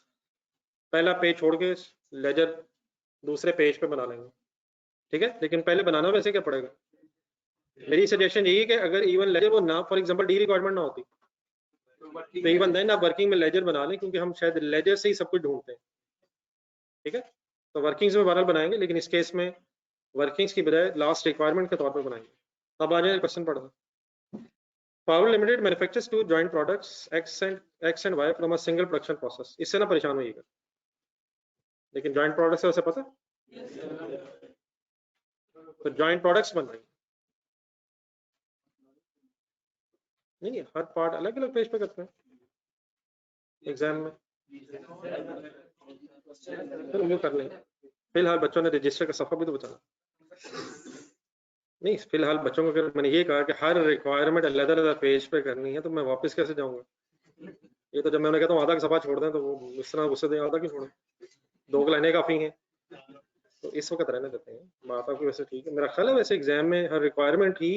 पहला पेज छोड़ के लेजर दूसरे पेज पे बना लेंगे। ठीक है, लेकिन पहले बनाना वैसे क्या पड़ेगा, मेरी सजेशन यही है कि अगर इवन लेजर वो ना, फॉर एग्जांपल डी रिक्वायरमेंट ना होती तो इवन देन आप वर्किंग में लेजर बना लें, क्योंकि हम शायद लेजर से ही सब कुछ ढूंढते हैं। ठीक है, तो वर्किंग्स में बहरहाल बनाएंगे, लेकिन इस केस में वर्किंग्स की बजाय लास्ट रिक्वायरमेंट के तौर पर बनाएंगे। अब आ जाए क्वेश्चन पढ़ना। Power limited manufactures two joint products X and Y from a single production process. इससे ना परेशान होइएगा, लेकिन जॉइंट प्रोडक्ट्स है उसे पता है, तो जॉइंट प्रोडक्ट्स बन रही हैं। नहीं, हर पार्ट अलग अलग पेज पे करते हैं एग्जाम में, फिर वो कर लेंगे। फिलहाल बच्चों ने रजिस्टर का सफा भी तो बताना। नहीं, फिलहाल बच्चों को अगर मैंने ये कहा कि हर रिक्वायरमेंट अलग अलग पेज पे करनी है, तो मैं वापस कैसे जाऊंगा? ये तो जब मैं कहता हूँ आधा का सफा छोड़ दें, तो वो इस तरह गुस्से दें, आधा क्यों छोड़ें, 2 लाइनें काफी हैं। तो इस वक्त रहने देते हैं, बात आपकी वैसे ठीक है। मेरा ख्याल है वैसे एग्जाम में हर रिक्वायरमेंट ही,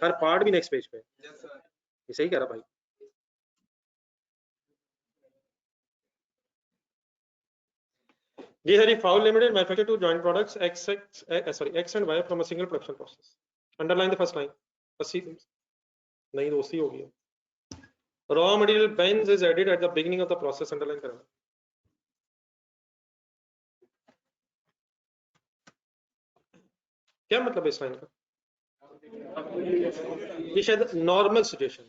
हर पार्ट भी नेक्स्ट पेज पे, ये सही कह रहा भाई। These are the foul limited manufacture two joint products X and Y from a single production process. Underline the first line. नहीं दोस्ती होगी। Raw material bends is added at the beginning of the process. Underline करना। क्या मतलब है इस line का? ये शायद नॉर्मल सिचुएशन,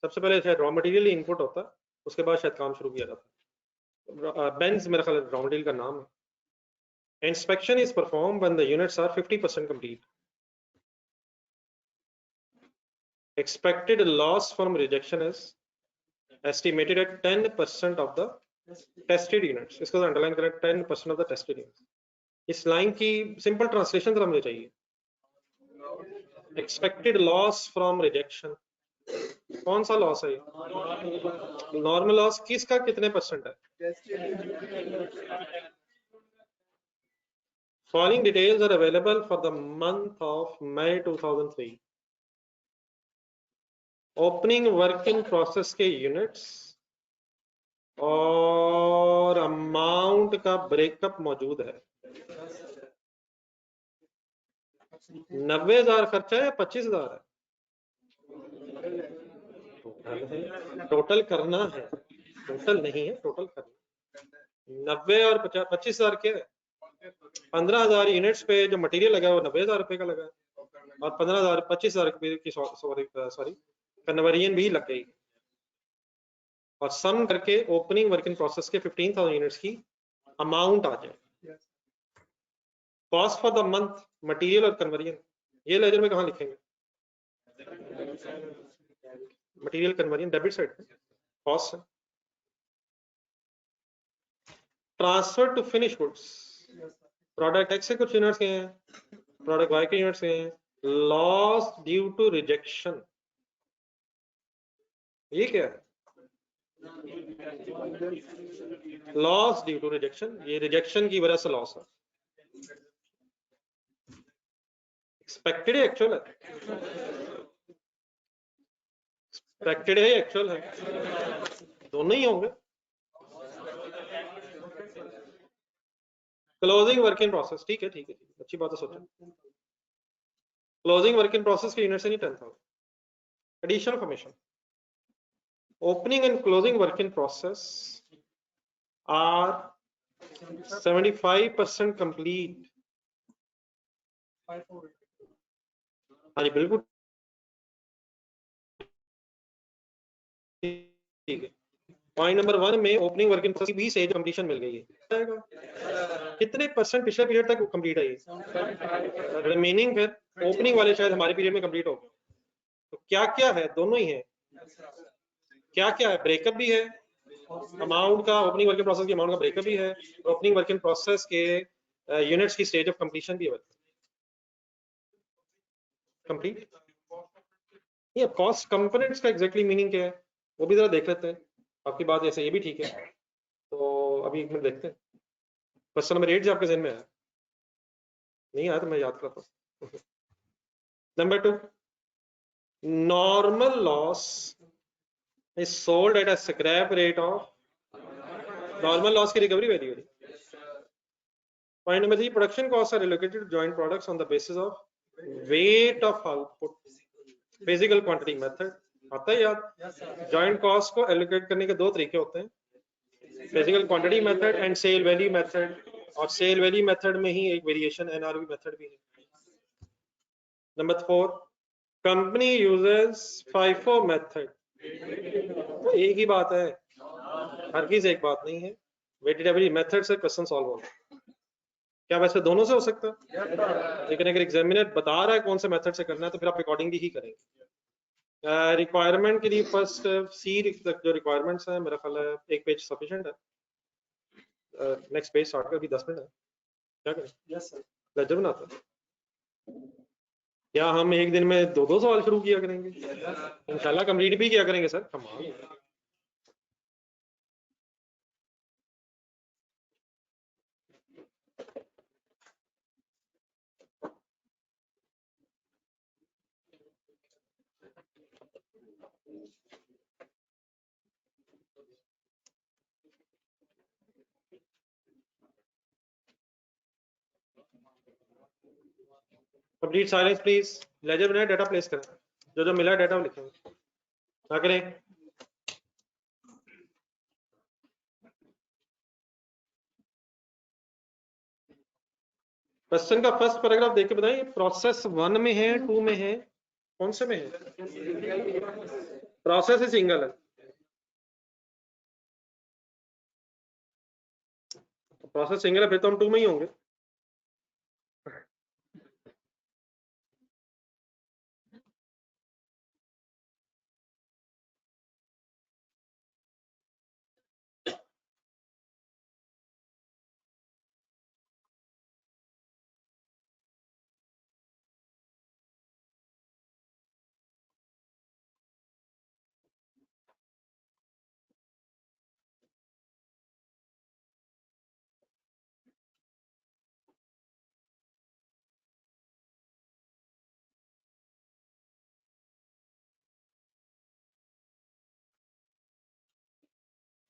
सबसे पहले शायद रॉ मटेरियल ही इनपुट होता, उसके बाद शायद काम शुरू किया जाता। बेंज मेरा ख्याल रॉ मटेरियल का नाम है। Inspection is performed when the units are 50% complete. Expected loss from rejection is estimated at 10% of the tested units. इसको अंडरलाइन करें, 10% of the tested units. इस लाइन की सिंपल ट्रांसलेशन तो हमें चाहिए। एक्सपेक्टेड लॉस फ्रॉम रिजेक्शन, कौन सा loss है? नॉर्मल लॉस किसका कितने परसेंट है? Following details are available for the month of May 2003. Opening work in process के यूनिट्स और अमाउंट का ब्रेकअप मौजूद है। 90,000 खर्चा है, 25,000 है? टोटल करना है, टोटल नहीं है, टोटल करना। 90 और 25,000 क्या है? 15,000 यूनिट्स पे जो मटेरियल लगा है वो 90,000 रुपए का लगा है, और 15,000 25,000 की सॉरी कन्वर्जन भी लग गई, और सम करके ओपनिंग वर्क इन प्रोसेस के 15,000 यूनिट्स की अमाउंट आ जाए। Cost for the month material और कन्वर्जन, ये लेजर में कहाँ लिखेंगे? मटेरियल कन्वर्जन डेबिट साइड पे कॉस्ट है। Transfer to finish goods, product X से कुछ यूनिट्स गए हैं, प्रोडक्ट वाई के यूनिट्स गए हैं। लॉस ड्यू टू रिजेक्शन, ये क्या है? लॉस ड्यू टू रिजेक्शन, ये रिजेक्शन की वजह से लॉस है। एक्सपेक्टेड है एक्चुअल है? एक्सपेक्टेड है एक्चुअल है? दोनों ही होंगे। क्लोजिंग वर्क इन प्रोसेस, ठीक है ठीक है, अच्छी बात है सोचा। क्लोजिंग वर्क इन प्रोसेस के यूनिट से नहीं 10,000। Additional information, opening and closing work in process are 75% कंप्लीट। हाँ जी बिल्कुल ठीक है। पॉइंट नंबर 1 में ओपनिंग वर्क इन प्रोसेस भी स्टेज कंप्लीशन मिल गई है। कितने परसेंट पिछले पीरियड तक कंप्लीट है ये? रिमेनिंग फिर ओपनिंग वाले शायद हमारे पीरियड में कंप्लीट हो गए। तो क्या क्या है? दोनों ही है। क्या क्या है? ब्रेकअप भी है, अमाउंट का, ओपनिंग वर्क इन प्रोसेस की अमाउंट का ब्रेकअप भी है, ओपनिंग वर्क इन प्रोसेस के यूनिट्स की स्टेज ऑफ कंप्लीशन भी है कंप्लीट। ये कॉस्ट कंपोनेंट्स का एग्जैक्टली मीनिंग क्या है वो भी जरा देख लेते हैं। आपकी बात ऐसे ये भी ठीक है, तो अभी एक मिनट देखते हैं। क्वेश्चन नंबर 8 जो आपके जहन में है, नहीं आया तो मैं याद करता हूँ। Number 2, normal loss is sold at a scrap rate of, normal loss की रिकवरी वैल्यू है। Point number 3, production cost are allocated to joint products on the basis of weight of output, physical quantity method. आता है याद? Joint cost को allocate करने के दो तरीके होते हैं, physical quantity method and sale value method, और सेल वैल्यू मेथड में ही एक वेरिएशन एनआरवी मेथड भी है। Number 4, company uses FIFO method. तो एक ही बात है, हर चीज एक बात नहीं है। वेटेड एवरेज मेथड से क्वेश्चन सॉल्व होगा। क्या वैसे दोनों से हो सकता है? लेकिन अगर एग्जामिनर बता रहा है कौन से मेथड से करना है तो फिर आप अकॉर्डिंगली ही करेंगे। रिक्वायरमेंट के लिए फर्स्ट सी तक जो रिक्वायरमेंट्स है मेरा ख्याल है एक पेज सफिशिएंट है। नेक्स्ट पेज स्टार्ट कर, भी 10 मिनट है, क्या करें? यस सर, लेजर बनाता है। क्या हम एक दिन में 2-2 सवाल शुरू किया करेंगे? इंशाल्लाह कंप्लीट भी किया करेंगे सर, कमाल है। Complete silence please. लेजर बनाए, डाटा प्लेस करें, जो जो मिला डाटा लिखेंगे, क्या करें? क्वेश्चन का फर्स्ट पैराग्राफ देख के बताइए, प्रोसेस 1 में है, 2 में है, कौन से में है? प्रोसेस ही सिंगल है, प्रोसेस सिंगल है, फिर तो हम 2 में ही होंगे।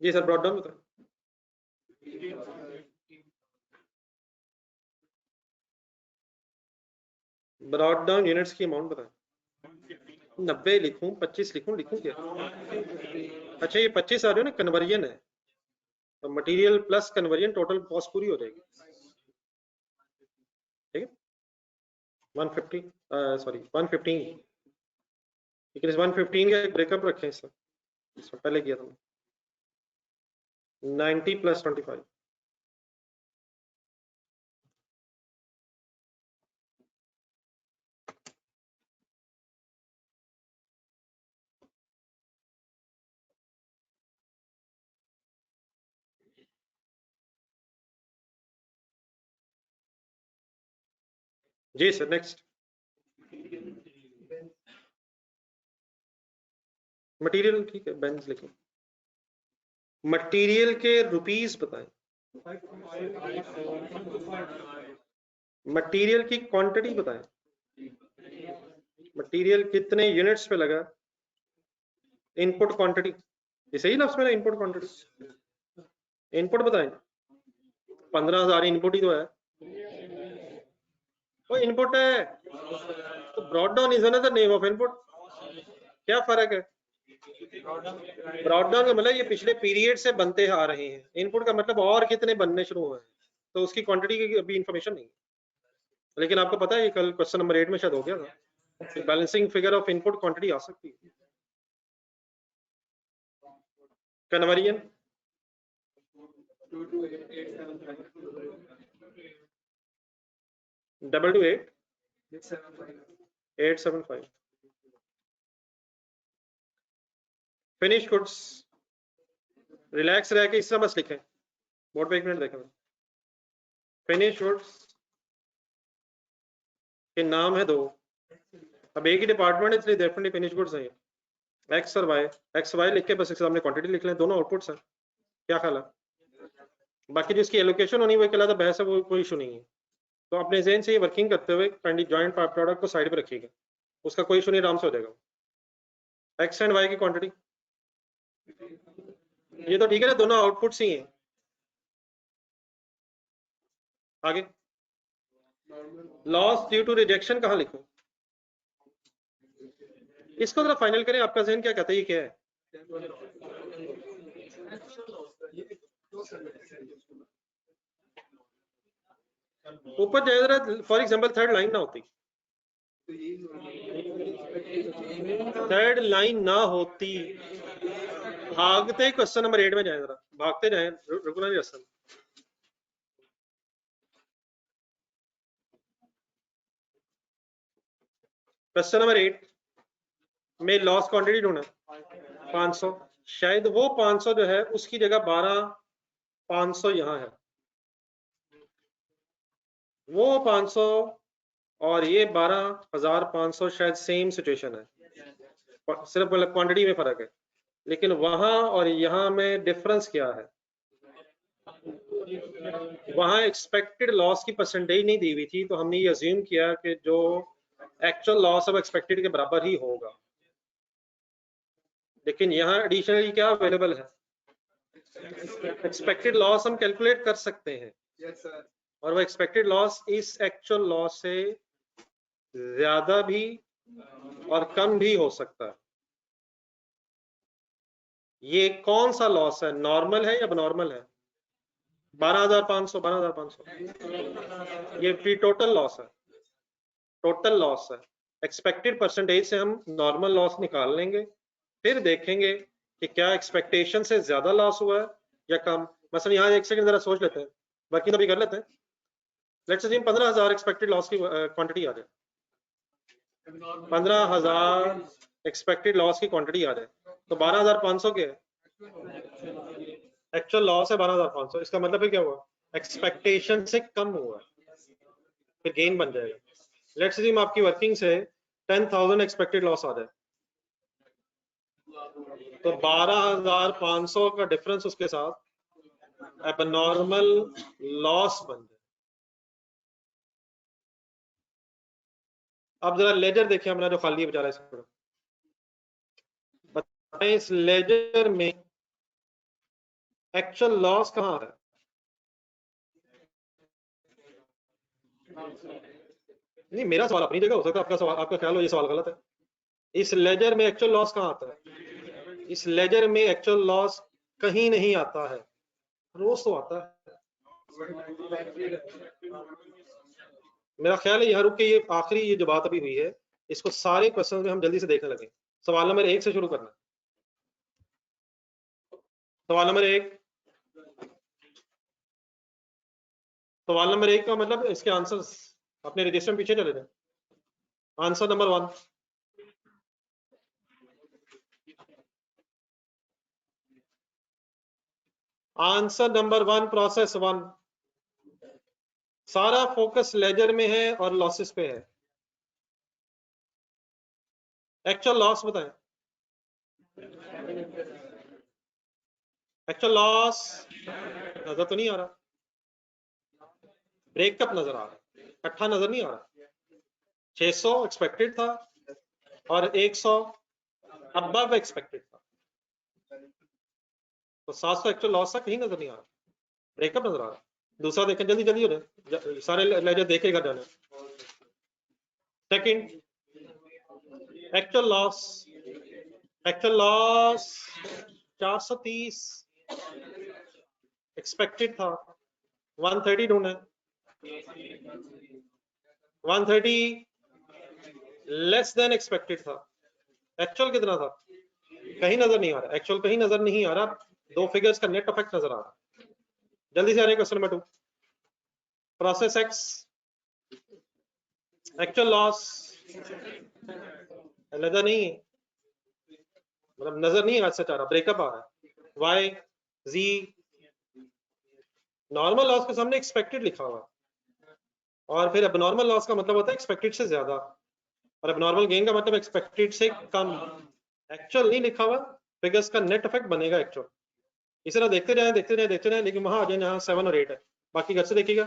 जी सर, ब्रॉड डाउन बताओ। ब्रॉड डाउन यूनिट्स की अमाउंट बताएं। 90 लिखूं, 25 लिखूं क्या? अच्छा, ये 25 आ रहे हो ना, कन्वर्जन है, तो material plus conversion total cost पूरी हो जाएगी। ठीक है, 150 सॉरी 115, लेकिन इस 115 का एक ब्रेकअप रखें, सर पहले किया था 90 + 25। जी सर, नेक्स्ट। मटेरियल, ठीक है, बेंज लिखें। मटेरियल के रुपीस बताएं। मटेरियल की क्वांटिटी बताएं। मटेरियल कितने यूनिट्स पे लगा? इनपुट क्वांटिटी, ये सही लफ्ज में, इनपुट क्वांटिटी, इनपुट बताएं। 15,000 इनपुट ही तो है, वो इनपुट है, तो brought down is another name of input. क्या फर्क है? ब्रॉड डाउन का मतलब ये पिछले पीरियड से बनते आ रहे हैं, इनपुट का मतलब और कितने बनने शुरू हुए हैं, तो उसकी क्वांटिटी की अभी इंफॉर्मेशन नहीं है। लेकिन आपको पता है ये कल क्वेश्चन नंबर 8 में शायद हो गया था, balancing figure of input quantity आ सकती है। Conversion, double two 875। Finish goods, relax रह के इससे बस लिखें, बोर्ड पे 1 मिनट देखें। फिनिश गुड्स के नाम है 2, अब एक ही डिपार्टमेंट है इसलिए डेफिनेटली फिनिश गुड्स है। एक्स और वाई, एक्स वाई लिख के बस इसके सामने क्वांटिटी लिख लें, दोनों आउटपुट्स हैं। क्या ख्याल है? बाकी जिसकी एलोकेशन होनी वो कहलाता बहस है, वो कोई इशू नहीं है। तो अपने जहन से ये वर्किंग करते हुए काइंडली जॉइंट प्रोडक्ट को साइड पे रखिएगा, उसका कोई इशू नहीं, आराम से हो जाएगा। एक्स एंड वाई की क्वांटिटी ये तो ठीक है ना, दोनों आउटपुट्स ही हैं। आगे लॉस ड्यू टू रिजेक्शन कहाँ लिखूं? इसको जरा फाइनल करें, आपका जहन क्या कहता है, ये क्या है? ऊपर जाए जरा, फॉर एग्जांपल थर्ड लाइन ना होती, थर्ड लाइन ना होती, भागते क्वेश्चन नंबर 8 में जाए, जरा भागते जाए, रुकना नहीं रसन। क्वेश्चन नंबर 8 में लॉस क्वांटिटी ढूंढना 500, शायद वो 500 जो है उसकी जगह 12,500 यहाँ है, वो 500 और ये 12,500 शायद सेम सिचुएशन है, सिर्फ क्वांटिटी में फर्क है, लेकिन वहां और यहाँ में डिफरेंस क्या है? वहां एक्सपेक्टेड लॉस की परसेंटेज नहीं दी हुई थी, तो हमने ये अज्यूम किया कि जो एक्चुअल लॉस अब एक्सपेक्टेड के बराबर ही होगा, लेकिन यहाँ एडिशनली क्या अवेलेबल है? एक्सपेक्टेड लॉस हम कैलकुलेट कर सकते हैं। yes, और वो एक्सपेक्टेड लॉस इस एक्चुअल लॉस से ज्यादा भी और कम भी हो सकता है। ये कौन सा लॉस है, नॉर्मल है या abnormal है? 12,500 12,500 ये फ्री टोटल लॉस है, टोटल लॉस है। एक्सपेक्टेड परसेंटेज से हम नॉर्मल लॉस निकाल लेंगे, फिर देखेंगे कि क्या एक्सपेक्टेशन से ज्यादा लॉस हुआ है या कम। मसलन यहाँ एक सेकंड जरा सोच लेते हैं, वर्किंग तो भी कर लेते हैं। लेट्स अज्यूम 15,000 एक्सपेक्टेड लॉस की क्वांटिटी आ जाए, 15,000 एक्सपेक्टेड लॉस की क्वांटिटी आ जाए, तो 12,500 के एक्चुअल लॉस है 12,500, इसका मतलब है क्या हुआ? एक्सपेक्टेशन से कम हुआ, फिर गेन बन जाएगा। लेट्स अज्यूम आपकी वर्किंग से 10,000 एक्सपेक्टेड लॉस आ जाए, तो 12,500 का डिफरेंस उसके साथ एबनॉर्मल लॉस बन जाए। अब जरा लेजर देखिए हमारा जो खाली है बेचारा, इसको बताएं इस लेजर में एक्चुअल लॉस कहाँ आ रहा है? नहीं, मेरा सवाल अपनी जगह हो सकता है, आपका सवाल, आपका ख्याल हो ये सवाल गलत है। इस लेजर में एक्चुअल लॉस कहाँ आता है? इस लेजर में एक्चुअल लॉस कहीं नहीं आता है, रोज तो आता है। मेरा ख्याल है यहाँ रुक के, ये आखिरी ये जो बात अभी हुई है, इसको सारे क्वेश्चन में हम जल्दी से देखने लगे। सवाल नंबर 1 से शुरू करना। सवाल नंबर 1, सवाल नंबर 1 का मतलब इसके आंसर्स अपने रजिस्टर में पीछे चले जाए। Answer number 1, answer number 1, process 1, सारा फोकस लेजर में है और लॉसेस पे है। एक्चुअल लॉस बताएं, एक्चुअल लॉस नजर तो नहीं आ रहा, ब्रेकअप नजर आ रहा है, इकट्ठा नजर नहीं आ रहा। 600 एक्सपेक्टेड था और 100 अबव एक्सपेक्टेड था, तो 700 एक्चुअल लॉस था, कहीं नजर नहीं आ रहा, ब्रेकअप नजर आ रहा। दूसरा देखें, जल्दी जल्दी हो जाए, सारे लेजर देखेगा जाने। Second, actual loss, actual loss 430 expected था, 130 ढूंढे, 130 लेस देन एक्सपेक्टेड था। एक्चुअल कितना था? कहीं नजर नहीं आ रहा, एक्चुअल कहीं नजर नहीं आ रहा, दो फिगर्स का नेट इफेक्ट नजर आ रहा। जल्दी से आ रहे question number 2, process x, actual loss नजर नहीं है, मतलब नजर नहीं आ रहा, ब्रेकअप आ रहा है। वाई जी, नॉर्मल लॉस के सामने एक्सपेक्टेड लिखा हुआ, और फिर एबनॉर्मल लॉस का मतलब होता है एक्सपेक्टेड से ज्यादा, और एबनॉर्मल गेन का मतलब एक्सपेक्टेड से कम। एक्चुअल नहीं लिखा हुआ, फिगर्स का नेट इफेक्ट बनेगा एक्चुअल। इस तरह देखते जाए देखते जाए देखते जाए, लेकिन वहां आ जाए जहाँ 7 और 8 है, बाकी घर से देखिएगा।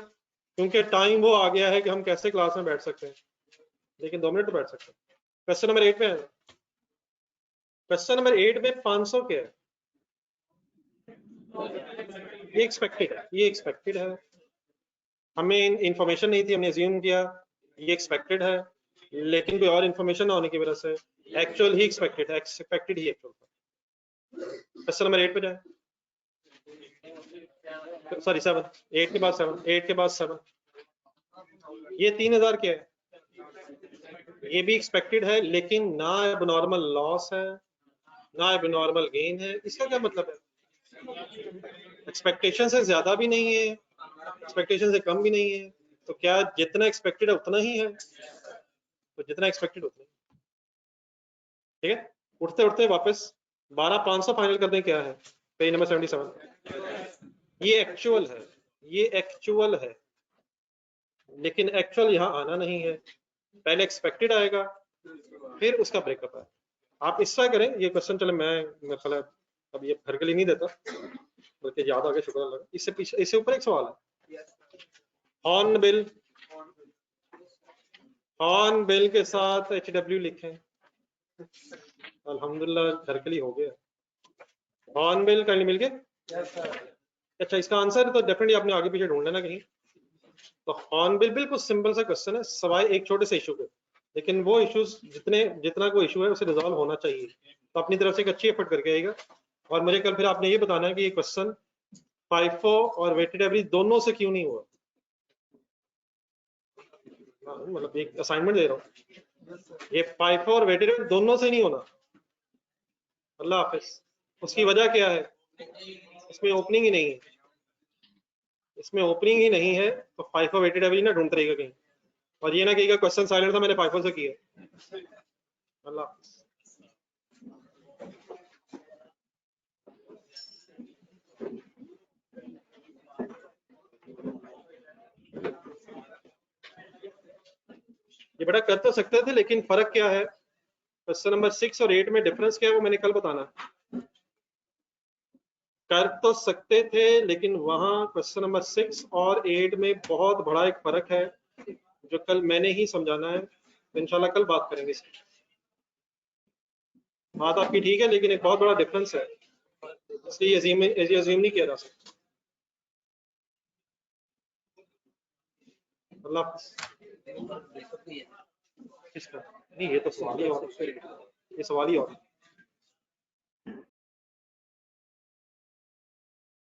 क्योंकि टाइम वो आ गया है कि हम कैसे क्लास में बैठ सकते हैं, लेकिन 2 मिनट तो बैठ सकते हैं। क्वेश्चन नंबर 8 पे है। क्वेश्चन नंबर 8 में 500 क्या है? ये एक्सपेक्टेड है, ये एक्सपेक्टेड है, हमें इंफॉर्मेशन नहीं थी, हमने अज्यूम किया ये एक्सपेक्टेड है, लेकिन कोई और इंफॉर्मेशन ना होने की वजह से एक्चुअल ही एक्सपेक्टेड है, एक्सपेक्टेड ही एक्चुअल था। क्वेश्चन नंबर 8 पे जाए, सॉरी 7, 8 के बाद 7, 8 के बाद 7, ये 3000 क्या है? ये भी एक्सपेक्टेड है, लेकिन ना एबनॉर्मल लॉस है ना एबनॉर्मल गेन है। इसका क्या मतलब है? एक्सपेक्टेशन से ज्यादा भी नहीं है, एक्सपेक्टेशन से कम भी नहीं है, तो क्या जितना एक्सपेक्टेड है उतना ही है? तो जितना एक्सपेक्टेड उतना ही, ठीक है। उठते उठते वापस 12500 फाइनल कर दें, क्या है पेज नंबर 77। ये एक्चुअल है, ये एक्चुअल है, लेकिन एक्चुअल यहाँ आना नहीं है, पहले एक्सपेक्टेड आएगा फिर उसका ब्रेकअप है। आप इस तरह करें, ये क्वेश्चन चले मैं मेरे ख्याल है अब ये घर के लिए नहीं देता, बल्कि याद आ गया, शुक्र अल्लाह का। इससे पीछे, इससे ऊपर एक सवाल है, हॉर्नबिल, हॉर्नबिल के साथ HW लिखें। अल्हम्दुलिल्लाह घर के लिए हो गया। हॉर्नबिल का मिल गया। अच्छा, इसका आंसर तो डेफिनेटली आपने आगे पीछे ढूंढ लेना कहीं। तो हॉर्नबिल बिल्कुल सिंपल सा क्वेश्चन है, सवाए एक छोटे से इशू के, लेकिन वो इश्यूज जितना कोई इशू है उसे रिजॉल्व होना चाहिए, तो अपनी तरफ से एक अच्छी एफर्ट करके आएगा। और मुझे कल फिर आपने ये बताना है कि ये क्वेश्चन FIFO और वेटेड एवरेज दोनों से क्यों नहीं हुआ। मतलब एक असाइनमेंट दे रहा हूँ, ये FIFO और वेटेड एवरेज दोनों से नहीं होना। अल्लाह हाफिज। उसकी वजह क्या है? इसमें ओपनिंग ही नहीं है, इसमें ओपनिंग ही नहीं है, तो FIFO वेटेड एवरेज ना ढूंढते रहेगा कहीं, और ये ना कहेगा क्वेश्चन साइलेंट था मैंने FIFO से किया। अल्लाह हाफिज। ये बड़ा कर तो सकते थे, लेकिन फर्क क्या है क्वेश्चन नंबर 6 और 8 में, डिफरेंस क्या है वो मैंने कल बताना। कर तो सकते थे, लेकिन वहां क्वेश्चन नंबर 6 और 8 में बहुत बड़ा एक फर्क है, जो कल मैंने ही समझाना है, तो इंशाल्लाह कल बात करेंगे इसकी। बात आपकी ठीक है, लेकिन एक बहुत बड़ा डिफरेंस है, इसलिए अज्यूम नहीं किया जा सकता। अल्लाह हाफिज़। किसका नहीं, ये तो सवाल ही और, ये सवाल ही और